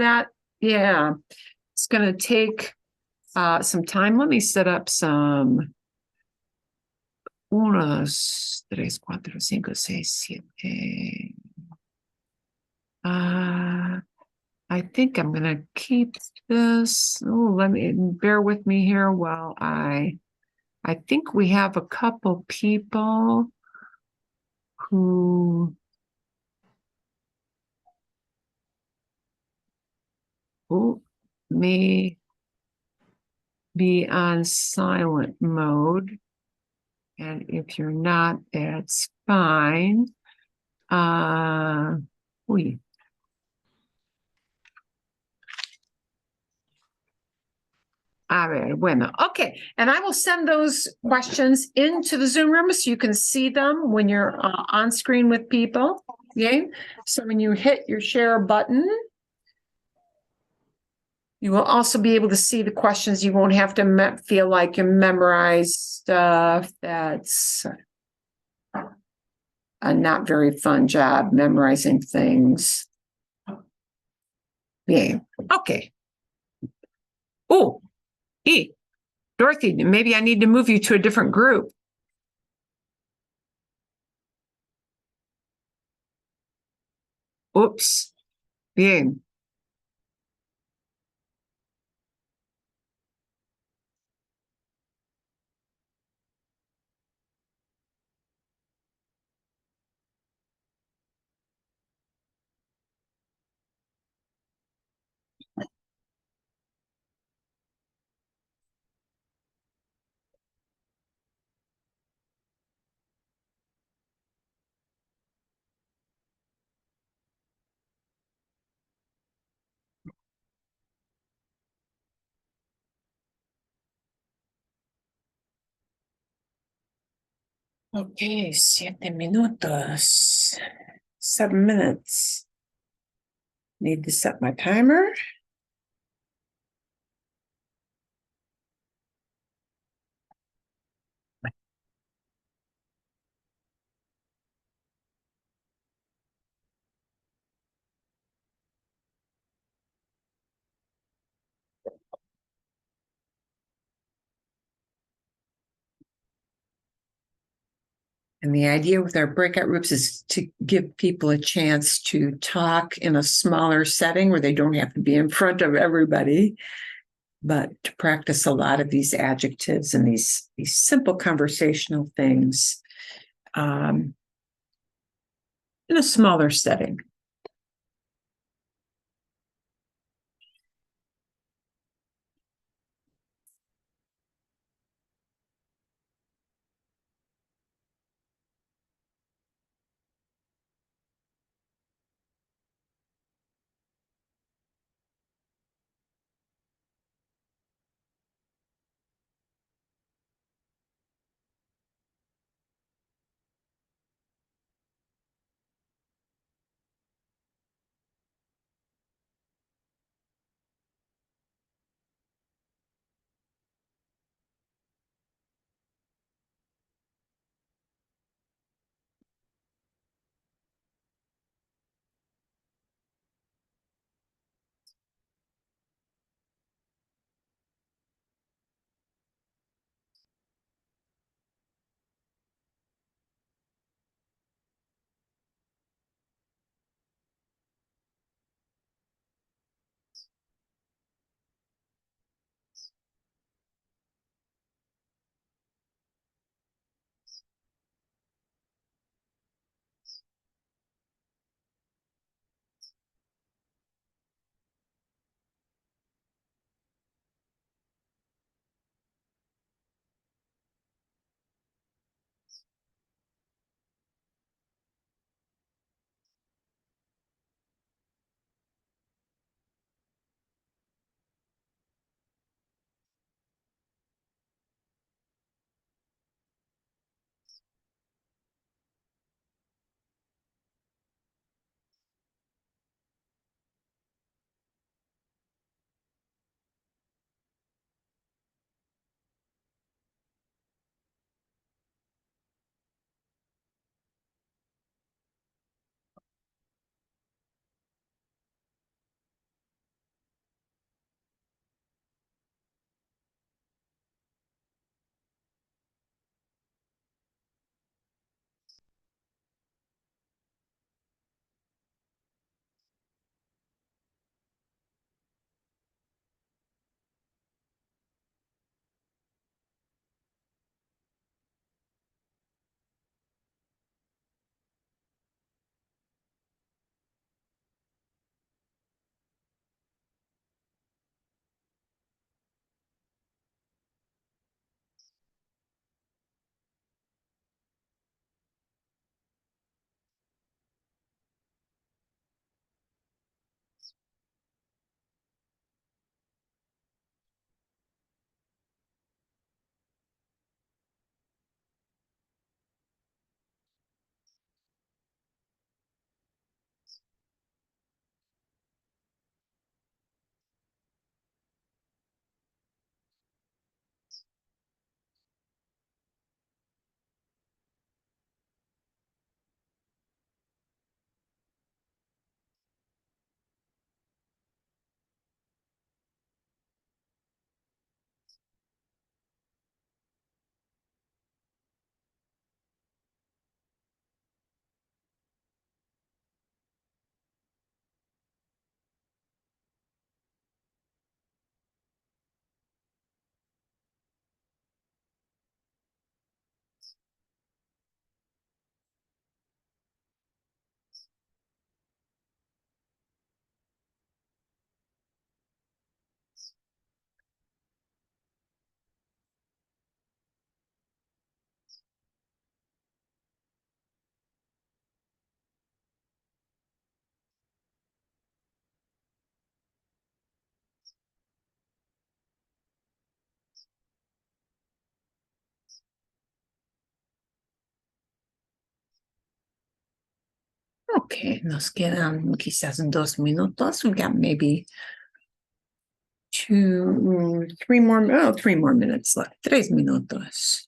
it's going to take some time. Let me set up some. 1, 2, 3, 4, 5, 6, 7. I think I'm going to keep this. Oh, bear with me here while I think we have a couple people who may be on silent mode. And if you're not, that's fine. A ver, bueno, okay. And I will send those questions into the Zoom room so you can see them when you're on screen with people. Okay. So when you hit your share button, you will also be able to see the questions. You won't have to feel like you memorize stuff. That's a not very fun job, memorizing things. Yeah. Okay. Oh, Dorothy, maybe I need to move you to a different group. Oops. Bien. Okay, 7 minutos. 7 minutes. Need to set my timer. And the idea with our breakout groups is to give people a chance to talk in a smaller setting where they don't have to be in front of everybody, but to practice a lot of these adjectives and these simple conversational things in a smaller setting. Okay, nos quedan quizás 2 minutos. We got maybe 3 more minutes left. 3 minutos.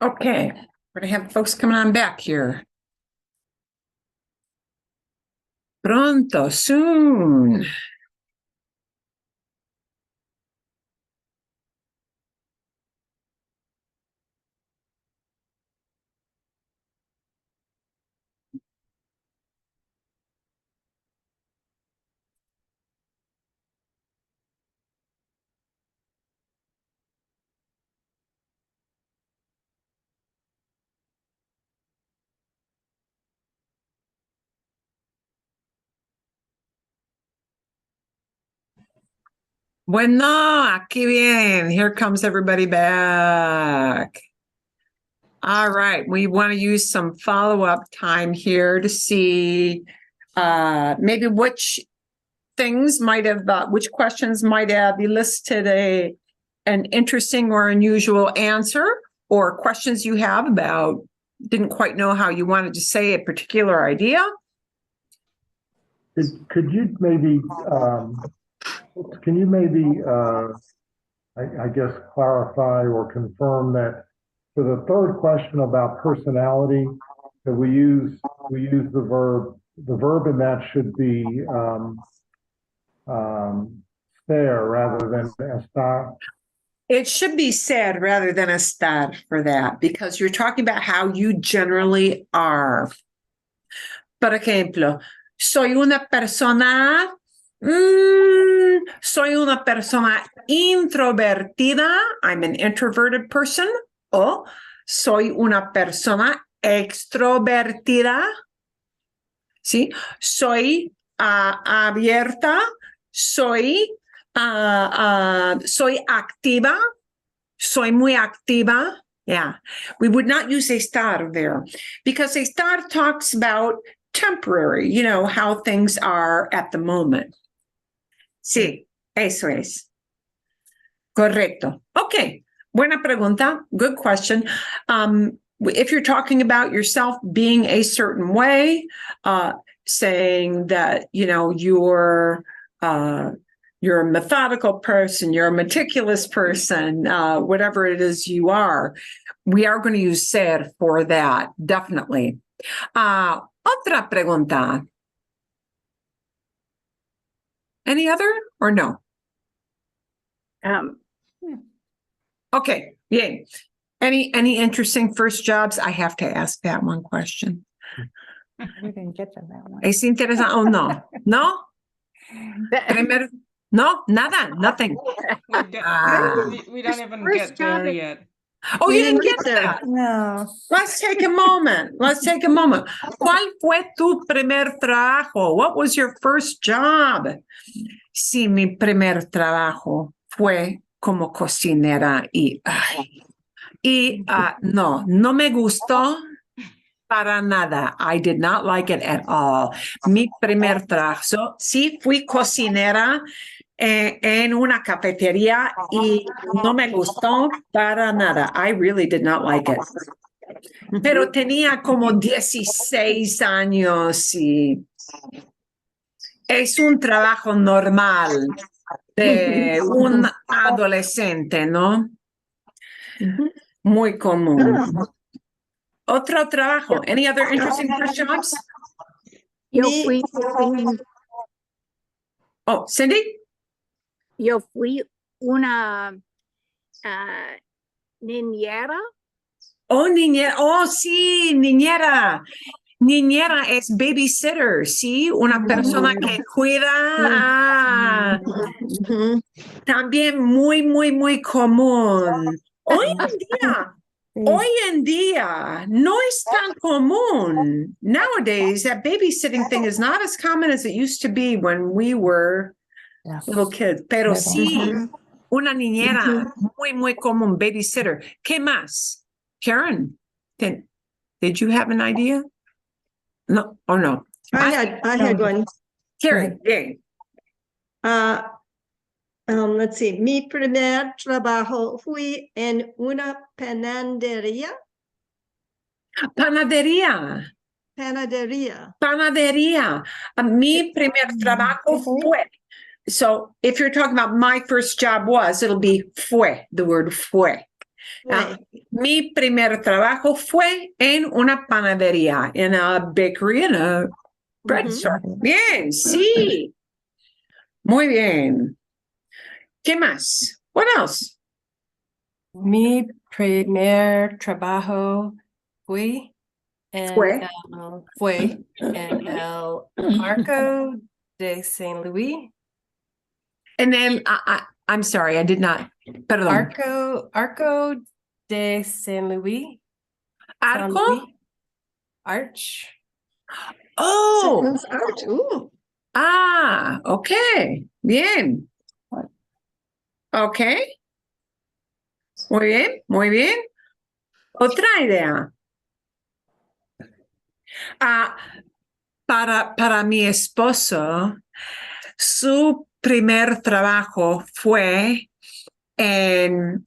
Okay, we're gonna have folks coming on back here. Pronto, soon. Bueno, aquí bien. Here comes everybody back. All right, we want to use some follow-up time here to see maybe which questions might have elicited an interesting or unusual answer, or questions you have about didn't quite know how you wanted to say a particular idea. Could you maybe, I guess, clarify or confirm that for the third question about personality, that we use the verb in that should be ser rather than estar. It should be said rather than estar for that, because you're talking about how you generally are. Por ejemplo, soy una persona introvertida. I'm an introverted person. O soy una persona extrovertida. ¿Sí? Soy abierta. Soy activa. Soy muy activa. Yeah. We would not use estar there, because estar talks about temporary, how things are at the moment. Sí, eso es. Correcto. Okay. Buena pregunta. Good question. If you're talking about yourself being a certain way, saying that, you're a methodical person, you're a meticulous person, whatever it is you are, we are going to use ser for that, definitely. Otra pregunta. Any other or no? Okay, yay. Any interesting first jobs? I have to ask that one question. We didn't get to that one. ¿Es interesante o no? ¿No? Primer, no, nada, nothing. We don't even First get there job yet. Oh, We you didn't didn't get get there. that. No. Let's take a moment. ¿Cuál fue tu primer trabajo? What was your first job? Sí, mi primer trabajo fue como cocinera no me gustó para nada. I did not like it at all. Mi primer trabajo, sí, fui cocinera en una cafetería y no me gustó para nada. I really did not like it. Pero tenía como 16 años y es un trabajo normal de un adolescente, ¿no? Muy común. Otro trabajo. Any other interesting first jobs? Yo Me- fui, Oh, Cindy? yo fui una niñera. Oh, niñera. Oh, sí, niñera. Niñera es babysitter, ¿sí? Una persona que cuida. Ujú. También muy, muy, muy común. Hoy en día, no es tan común. Nowadays, that babysitting thing is not as common as it used to be when we were little kids. Pero sí, una niñera, muy, muy común, babysitter. ¿Qué más? Karen, did you have an idea? No, or no? I had one. Karen, yeah. Let's see. Mi primer trabajo fui en una panadería. Panadería. Mi primer trabajo fue. So if you're talking about my first job was, it'll be fue, the word fue. Ah, mi primer trabajo fue en una panadería, in a bakery, in a bread store. Bien, sí. Muy bien. ¿Qué más? What else? Mi primer trabajo fue Fue. en el Arco de San Luis. And then, I'm sorry, I did not. Perdón. Arco de San Luis. San Arco? Luis. Arch. Oh, Out. ok. Bien. Ok. Muy bien, muy bien. Otra idea. Ah, para mi esposo, su primer trabajo fue en,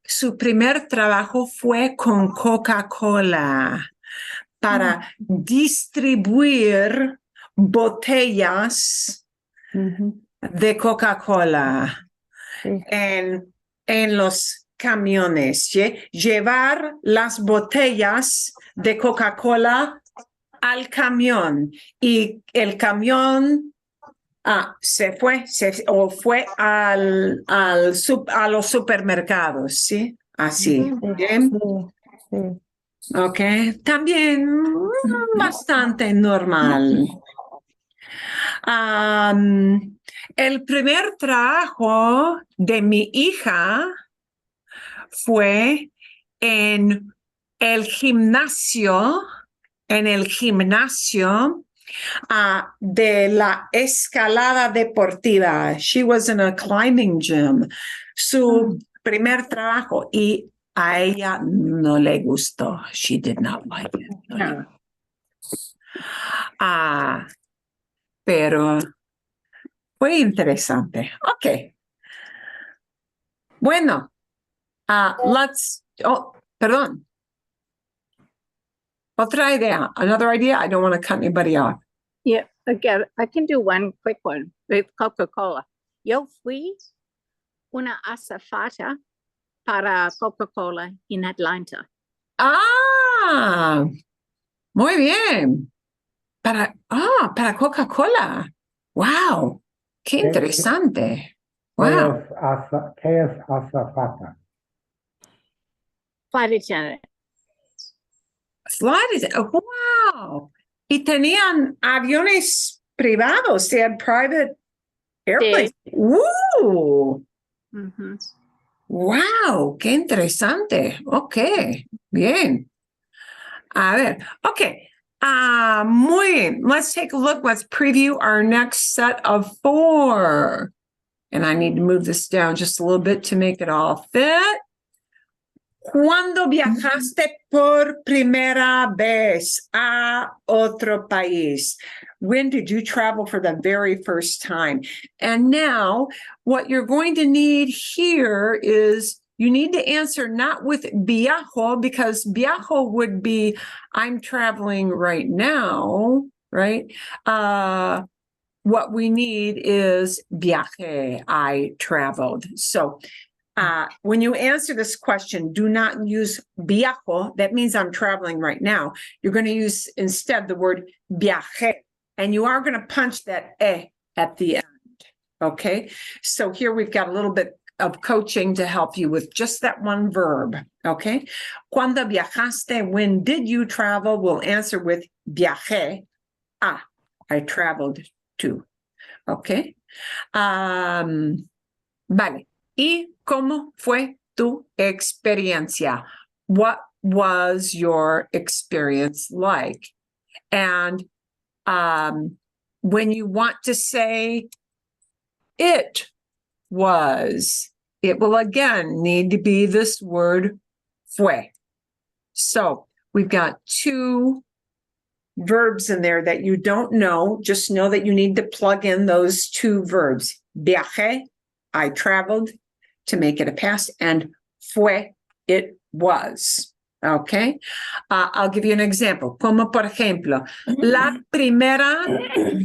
su primer trabajo fue con Coca-Cola para distribuir botellas de Coca-Cola en los camiones, llevar las botellas de Coca-Cola al camión y el camión se fue a los supermercados, ¿sí? Así. Bien. Ok. También bastante normal. El primer trabajo de mi hija fue en el gimnasio, de la escalada deportiva. She was in a climbing gym. Su primer trabajo y a ella no le gustó. She did not like it. Pero fue interesante. Ok. Bueno, perdón. Otra idea. Another idea. I don't want to cut anybody off. Yeah, again, I can do one quick one with Coca-Cola. Yo fui una azafata para Coca-Cola en Atlanta. Muy bien. Para Coca-Cola. Wow. Qué interesante. Wow. ¿Qué es azafata? Flight attendant. Wow. Y tenían aviones privados. They had private airplanes. Mhm. Wow. Qué interesante. Ok. Bien. A ver. Ok. Muy bien. Let's take a look. Let's preview our next set of 4. And I need to move this down just a little bit to make it all fit. ¿Cuándo viajaste por primera vez a otro país? When did you travel for the very first time? And now what you're going to need here is you need to answer not with viajo, because viajo would be I'm traveling right now, right? What we need is viaje, I traveled. So when you answer this question, do not use viajo. That means I'm traveling right now. You're going to use instead the word viaje, and you are going to punch that at the end. Okay. So here we've got a little bit of coaching to help you with just that one verb. Okay. Cuando viajaste, when did you travel? We'll answer with viaje. I traveled too. Okay. Vale. ¿Y cómo fue tu experiencia? What was your experience like? And when you want to say it was, it will again need to be this word fue. So we've got 2 verbs in there that you don't know. Just know that you need to plug in those 2 verbs. Viajé, I traveled, to make it a past, and fue, it was. Okay. I'll give you an example. Como por ejemplo, la primera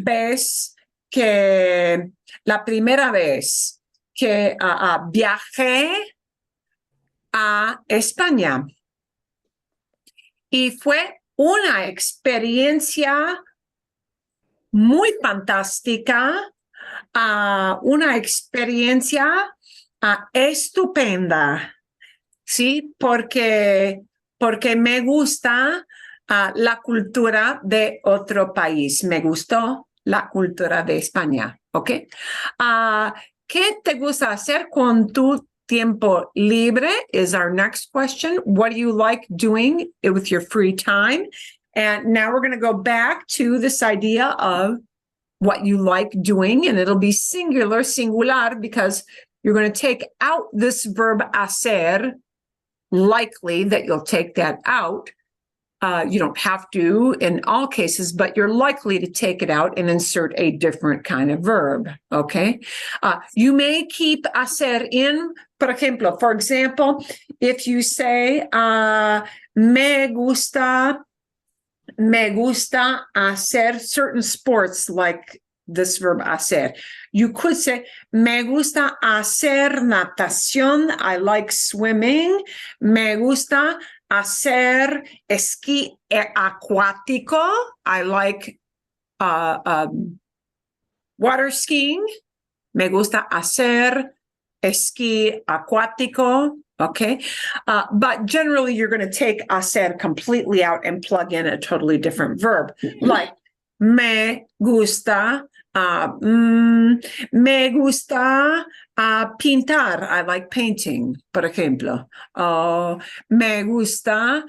vez que viajé a España. Y fue una experiencia muy fantástica, una experiencia estupenda, ¿sí? Porque me gusta la cultura de otro país. Me gustó la cultura de España, ¿ok? ¿Qué te gusta hacer con tu tiempo libre is our next question. What do you like doing with your free time? And now we're going to go back to this idea of what you like doing, and it'll be singular, because you're going to take out this verb hacer. Likely that you'll take that out. You don't have to in all cases, but you're likely to take it out and insert a different kind of verb, okay? You may keep hacer in, por ejemplo, for example, if you say, me gusta hacer certain sports like this verb hacer. You could say, me gusta hacer natación. I like swimming. Me gusta hacer esquí acuático. I like water skiing. Me gusta hacer esquí acuático. Okay. But generally, you're going to take hacer completely out and plug in a totally different verb, like me gusta. Me gusta pintar. I like painting, por ejemplo. Me gusta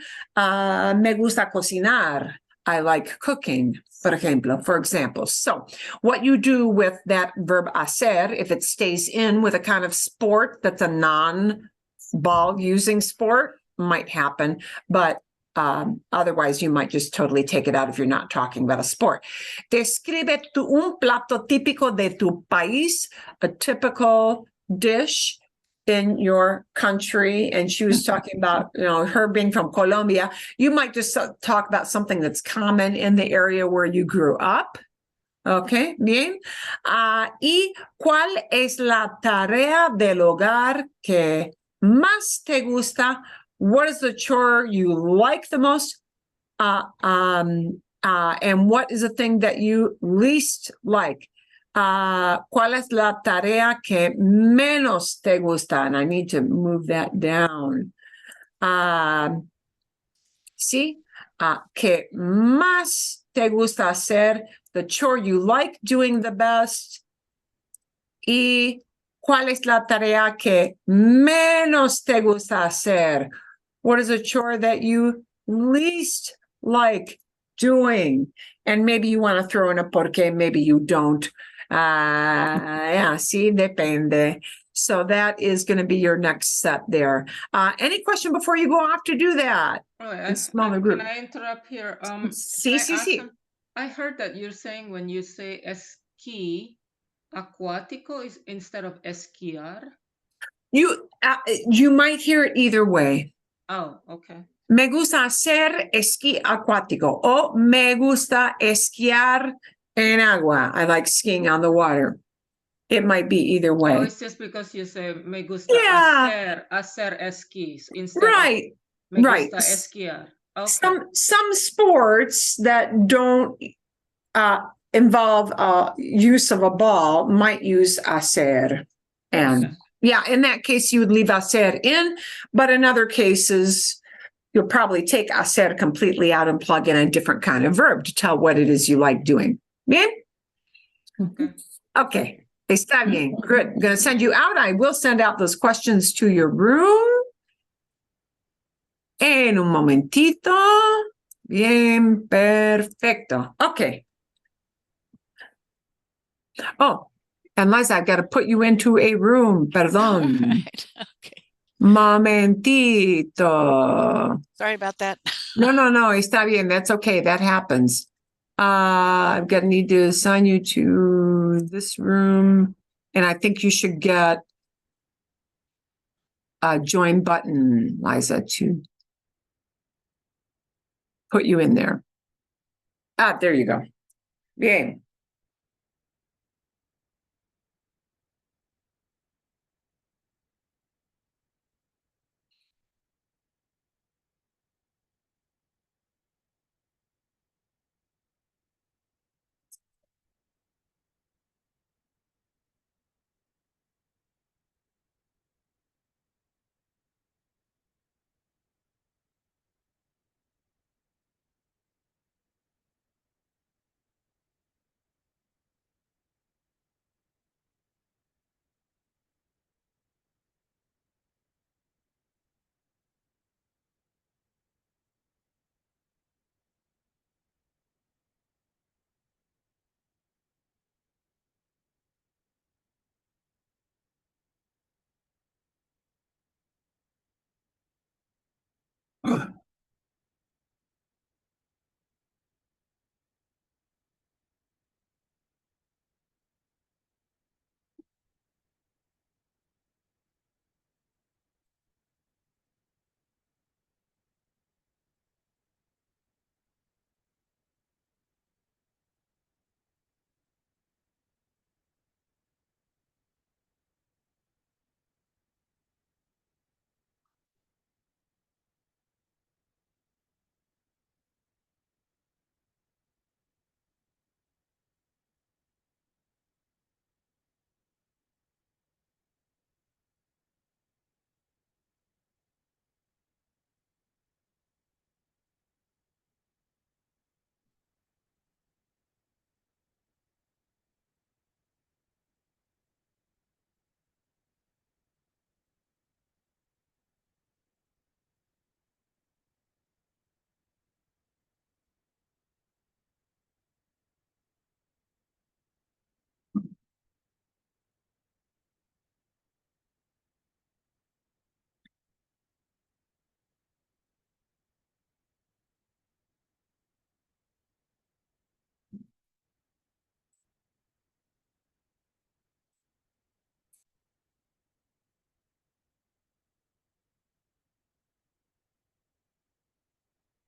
cocinar. I like cooking, por ejemplo, for example. So what you do with that verb hacer, if it stays in with a kind of sport that's a non-ball using sport, might happen, but otherwise you might just totally take it out if you're not talking about a sport. Describe un plato típico de tu país, a typical dish in your country. And she was talking about, her being from Colombia. You might just talk about something that's common in the area where you grew up. Okay, bien. ¿Y cuál es la tarea del hogar que más te gusta? What is the chore you like the most? And what is the thing that you least like? ¿Cuál es la tarea que menos te gusta? And I need to move that down. ¿Sí? ¿Qué más te gusta hacer? The chore you like doing the best. ¿Y cuál es la tarea que menos te gusta hacer? What is a chore that you least like doing? And maybe you want to throw in a porque, maybe you don't. Yeah, sí, depende. So that is going to be your next step there. Any question before you go off to do that? Oh, Smaller group. Can I interrupt here? Sí. I heard that you're saying when you say esquí acuático is instead of esquiar. You might hear it either way. Oh, okay. Me gusta hacer esquí acuático o me gusta esquiar en agua. I like skiing on the water. It might be either way. Oh, it's just because you say me gusta hacer esquís instead right. of me Right. gusta esquiar. Okay. Some sports that don't involve use of a ball might use hacer. And okay. Yeah, in that case, you would leave hacer in, but in other cases, you'll probably take hacer completely out and plug in a different kind of verb to tell what it is you like doing. Bien? Okay. Está bien. Good. I'm going to send you out. I will send out those questions to your room. En un momentito. Bien, perfecto. Okay. Oh, and Liza, I've got to put you into a room. Perdón. Right. Okay. Momentito. Sorry about that. No, está bien. That's okay. That happens. I'm going to need to assign you to this room. And I think you should get a join button, Liza, to put you in there. There you go. Bien.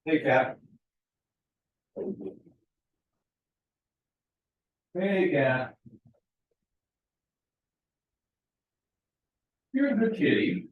Hey, Cat. Hey, Cat. You're a good kitty.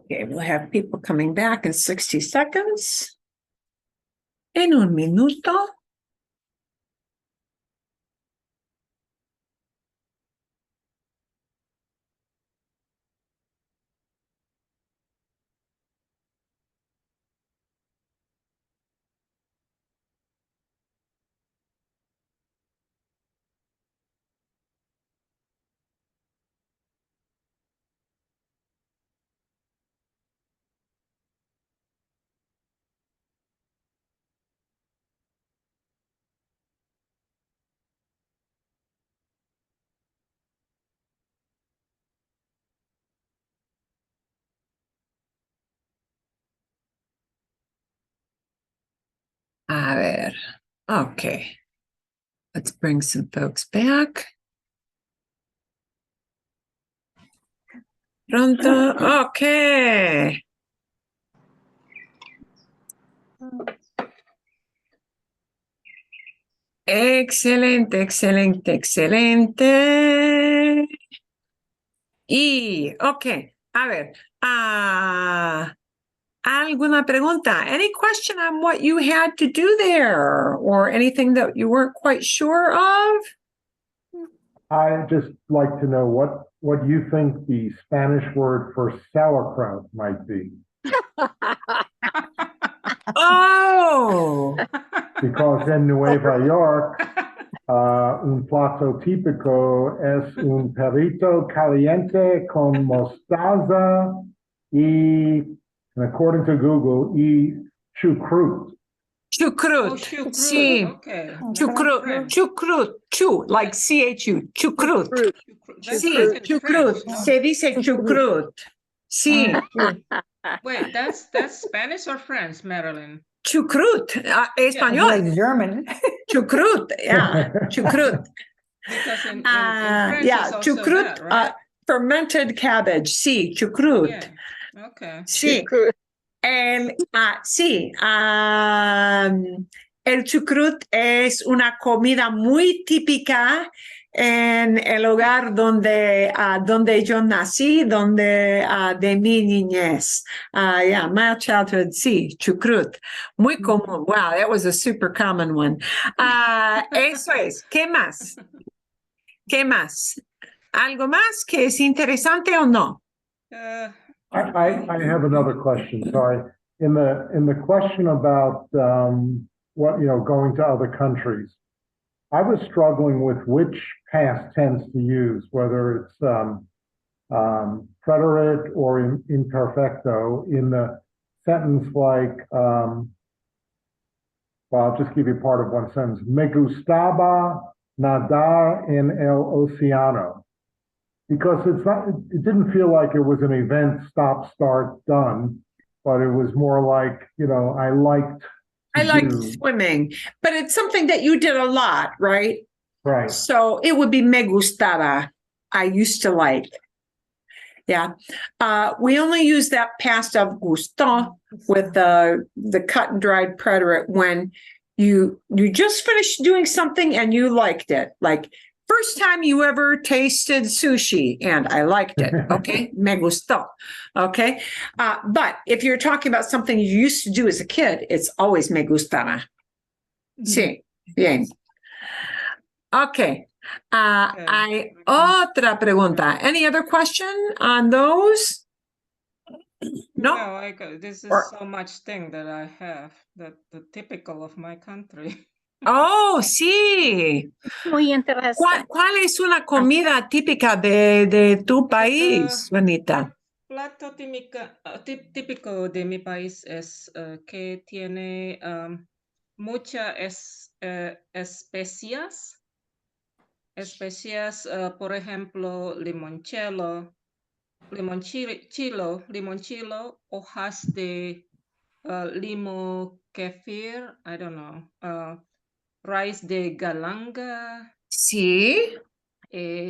Okay, we'll have people coming back in 60 seconds. En un minuto. A ver. Okay. Let's bring some folks back. Pronto. Okay. Excelente, excelente, excelente. Y, ok, a ver, ¿alguna pregunta? Any question on what you had to do there or anything that you weren't quite sure of? I'd just like to know what you think the Spanish word for sauerkraut might be. Oh, Because en Nueva York, un plato típico es un perrito caliente con mostaza y, and according to Google, y chucrut. chucrut. Oh, chucrut. Sí, Okay. That's chucrut, French. chucrut, chu, like C-H-U, chucrut. Chucrut. That's Sí, like in chucrut, French, no? se dice chucrut. Sí, Wait, that's Spanish or French, Marilyn? chucrut, español. German. Chucrut, yeah, chucrut. Because in French Yeah, it's also chucrut, that, right? fermented cabbage, sí, chucrut. Yeah. Okay. Sí, sí, el chucrut es una comida muy típica en el hogar donde yo nací, de mi niñez. Yeah, my childhood, sí, chucrut. Muy común. Wow, that was a super common one. Eso es. ¿Qué más? ¿Qué más? ¿Algo más que es interesante o no? I have another question. Sorry. In the question about what going to other countries, I was struggling with which past tense to use, whether it's preterite or imperfecto in the sentence like, well, I'll just give you part of one sentence. Me gustaba nadar en el océano. Because it didn't feel like it was an event, stop, start, done, but it was more like, I liked swimming, but it's something that you did a lot, right? Right. So it would be me gustaba. I used to like. Yeah. We only use that past of gusto with the cut and dried preterite when you just finished doing something and you liked it. Like first time you ever tasted sushi and I liked it. Okay. Me gustó. Okay. But if you're talking about something you used to do as a kid, it's always me gustaba. Sí. Bien. Okay. Hay otra pregunta. Any other question on those? No. This is so much thing that I have that the typical of my country. Oh, sí. Muy interesante. ¿Cuál es una comida típica de tu país, Juanita? Plato típico de mi país es que tiene muchas especias. Especias, por ejemplo, limoncello, hojas de limo kefir, I don't know, raíz de galanga, Sí.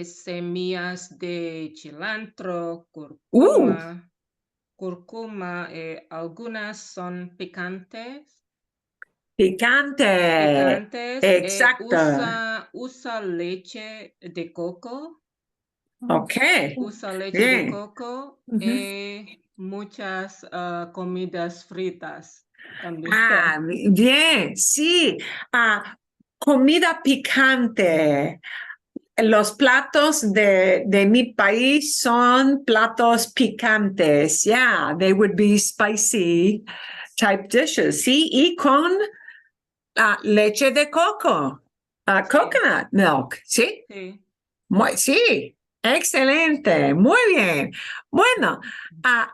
semillas de cilantro, cúrcuma, algunas son picantes. Picantes. Exacto. Usa leche de coco. Ok. Usa leche de Bien. coco. muchas comidas fritas también. Ah, bien, sí. Comida picante. Los platos de mi país son platos picantes. Yeah, they would be spicy type dishes. Sí, y con leche de coco, Sí. coconut milk. Sí, Sí. sí, excelente, muy bien. Bueno,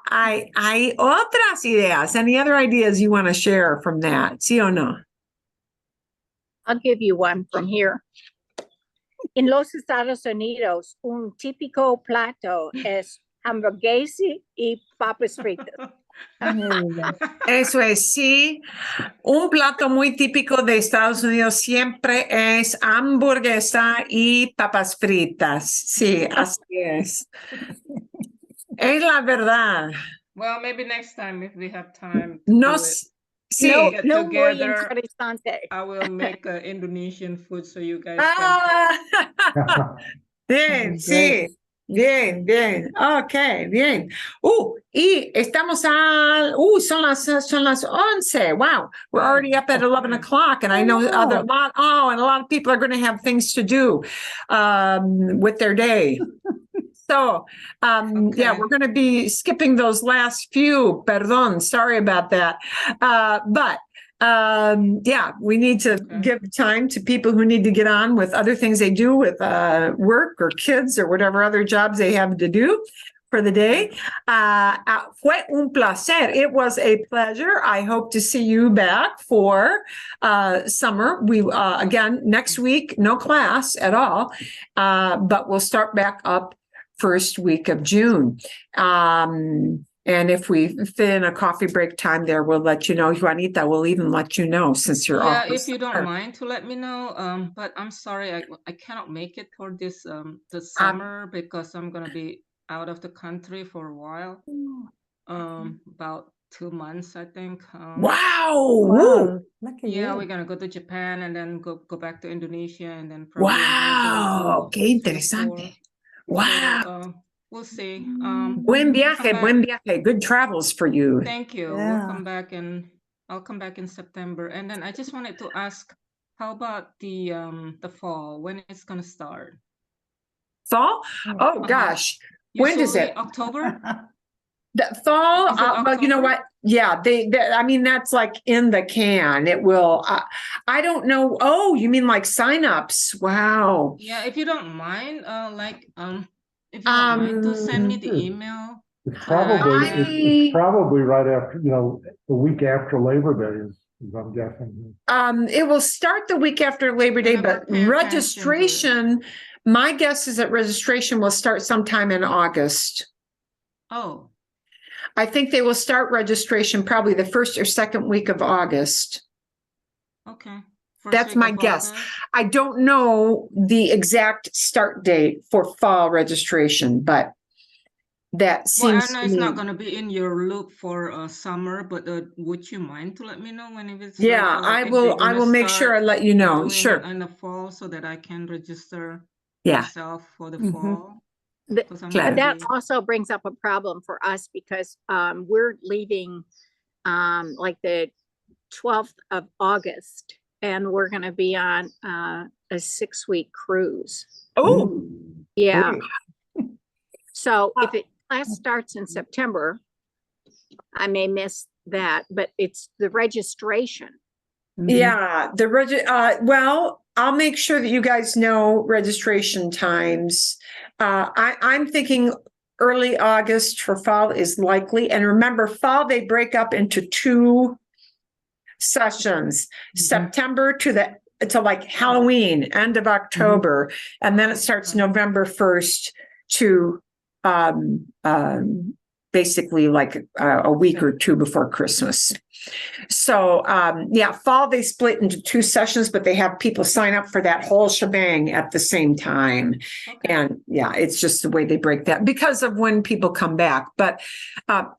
hay otras ideas. Any other ideas you want to share from that? Sí o no? I'll give you one from here. En los Estados Unidos, un típico plato es hamburguesa y papas fritas. Eso es, sí. Un plato muy típico de Estados Unidos siempre es hamburguesa y papas fritas. Sí, así es. Es la verdad. Well, maybe next time if we have time to No, do it. sí. Get No muy together. interesante. I will make Indonesian food so you guys Ah, bien, sí. Bien, bien. Ok, bien. Y estamos son las 11. Wow. We're already up at 11 o'clock. And I know and a lot of people are going to have things to do with their day. So, yeah, Okay. we're going to be skipping those last few. Perdón, sorry about that. But yeah, we need to give time to people who need to get on with other things they do with work or kids or whatever other jobs they have to do for the day. Fue un placer. It was a pleasure. I hope to see you back for summer. We again next week, no class at all, but we'll start back up first week of June. And if we fit in a coffee break time there, we'll let you know. Juanita will even let you know since you're off. Yeah, if you don't mind to let me know. But I'm sorry, I cannot make it for this the summer because I'm gonna be out of the country for a while. About 2 months, I think. Wow. Yeah, we're gonna go to Japan and then go back to Indonesia and then probably Wow. Qué interesante. Wow. So, we'll see. Buen viaje. Good travels for you. Thank you. We'll come back and I'll come back in September. And then I just wanted to ask, how about the fall? When it's gonna start? Fall? Oh gosh. When does Usually it? October? The fall? Is it Well, you know October? what? Yeah, I mean, that's like in the can. It will. I don't know. Oh, you mean like signups? Wow. Yeah, if you don't mind, if you don't mind to send me the email. It's probably right after, the week after Labor Day is I'm guessing. It will start the week after Labor Day, but registration, my guess is that registration will start sometime in August. Oh. I think they will start registration probably the first or second week of August. Okay. That's my guess. I don't know the exact start date for fall registration, but that seems. Well, I know it's not going to be in your loop for summer, but would you mind to let me know when it's? Yeah, I will make sure I let you know. Sure. In the fall, so that I can register Yeah. myself for the fall. That also brings up a problem for us because we're leaving like the 12th of August, and we're going to be on a 6-week cruise. Oh, yeah. So if class starts in September, I may miss that, but it's the registration. Yeah, well, I'll make sure that you guys know registration times. I'm thinking early August for fall is likely. And remember, fall, they break up into 2 sessions, September to like Halloween, end of October. And then it starts November 1st to basically like a week or 2 before Christmas. So, yeah, fall, they split into 2 sessions, but they have people sign up for that whole shebang at the same time. Okay. And yeah, it's just the way they break that because of when people come back. But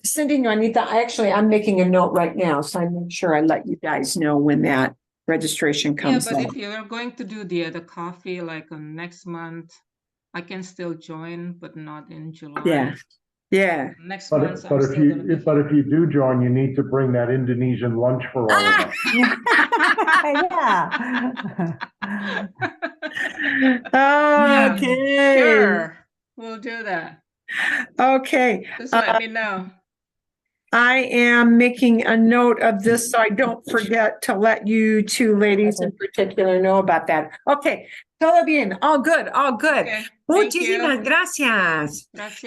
Cindy and Juanita, I'm making a note right now. So I make sure I let you guys know when that registration comes. Yeah, but if you're going to do the coffee like next month, I can still join, but not in July. Yeah. Yeah. Next But, month, I'm but still gonna be. but if you do join, you need to bring that Indonesian lunch for all of us. Yeah. Okay. Sure, we'll do that. Okay. Just let me know. I am making a note of this so I don't forget to let you two ladies in particular know about that. Okay. Todo bien. All good. All good. Okay, thank you. Muchísimas gracias. Gracias.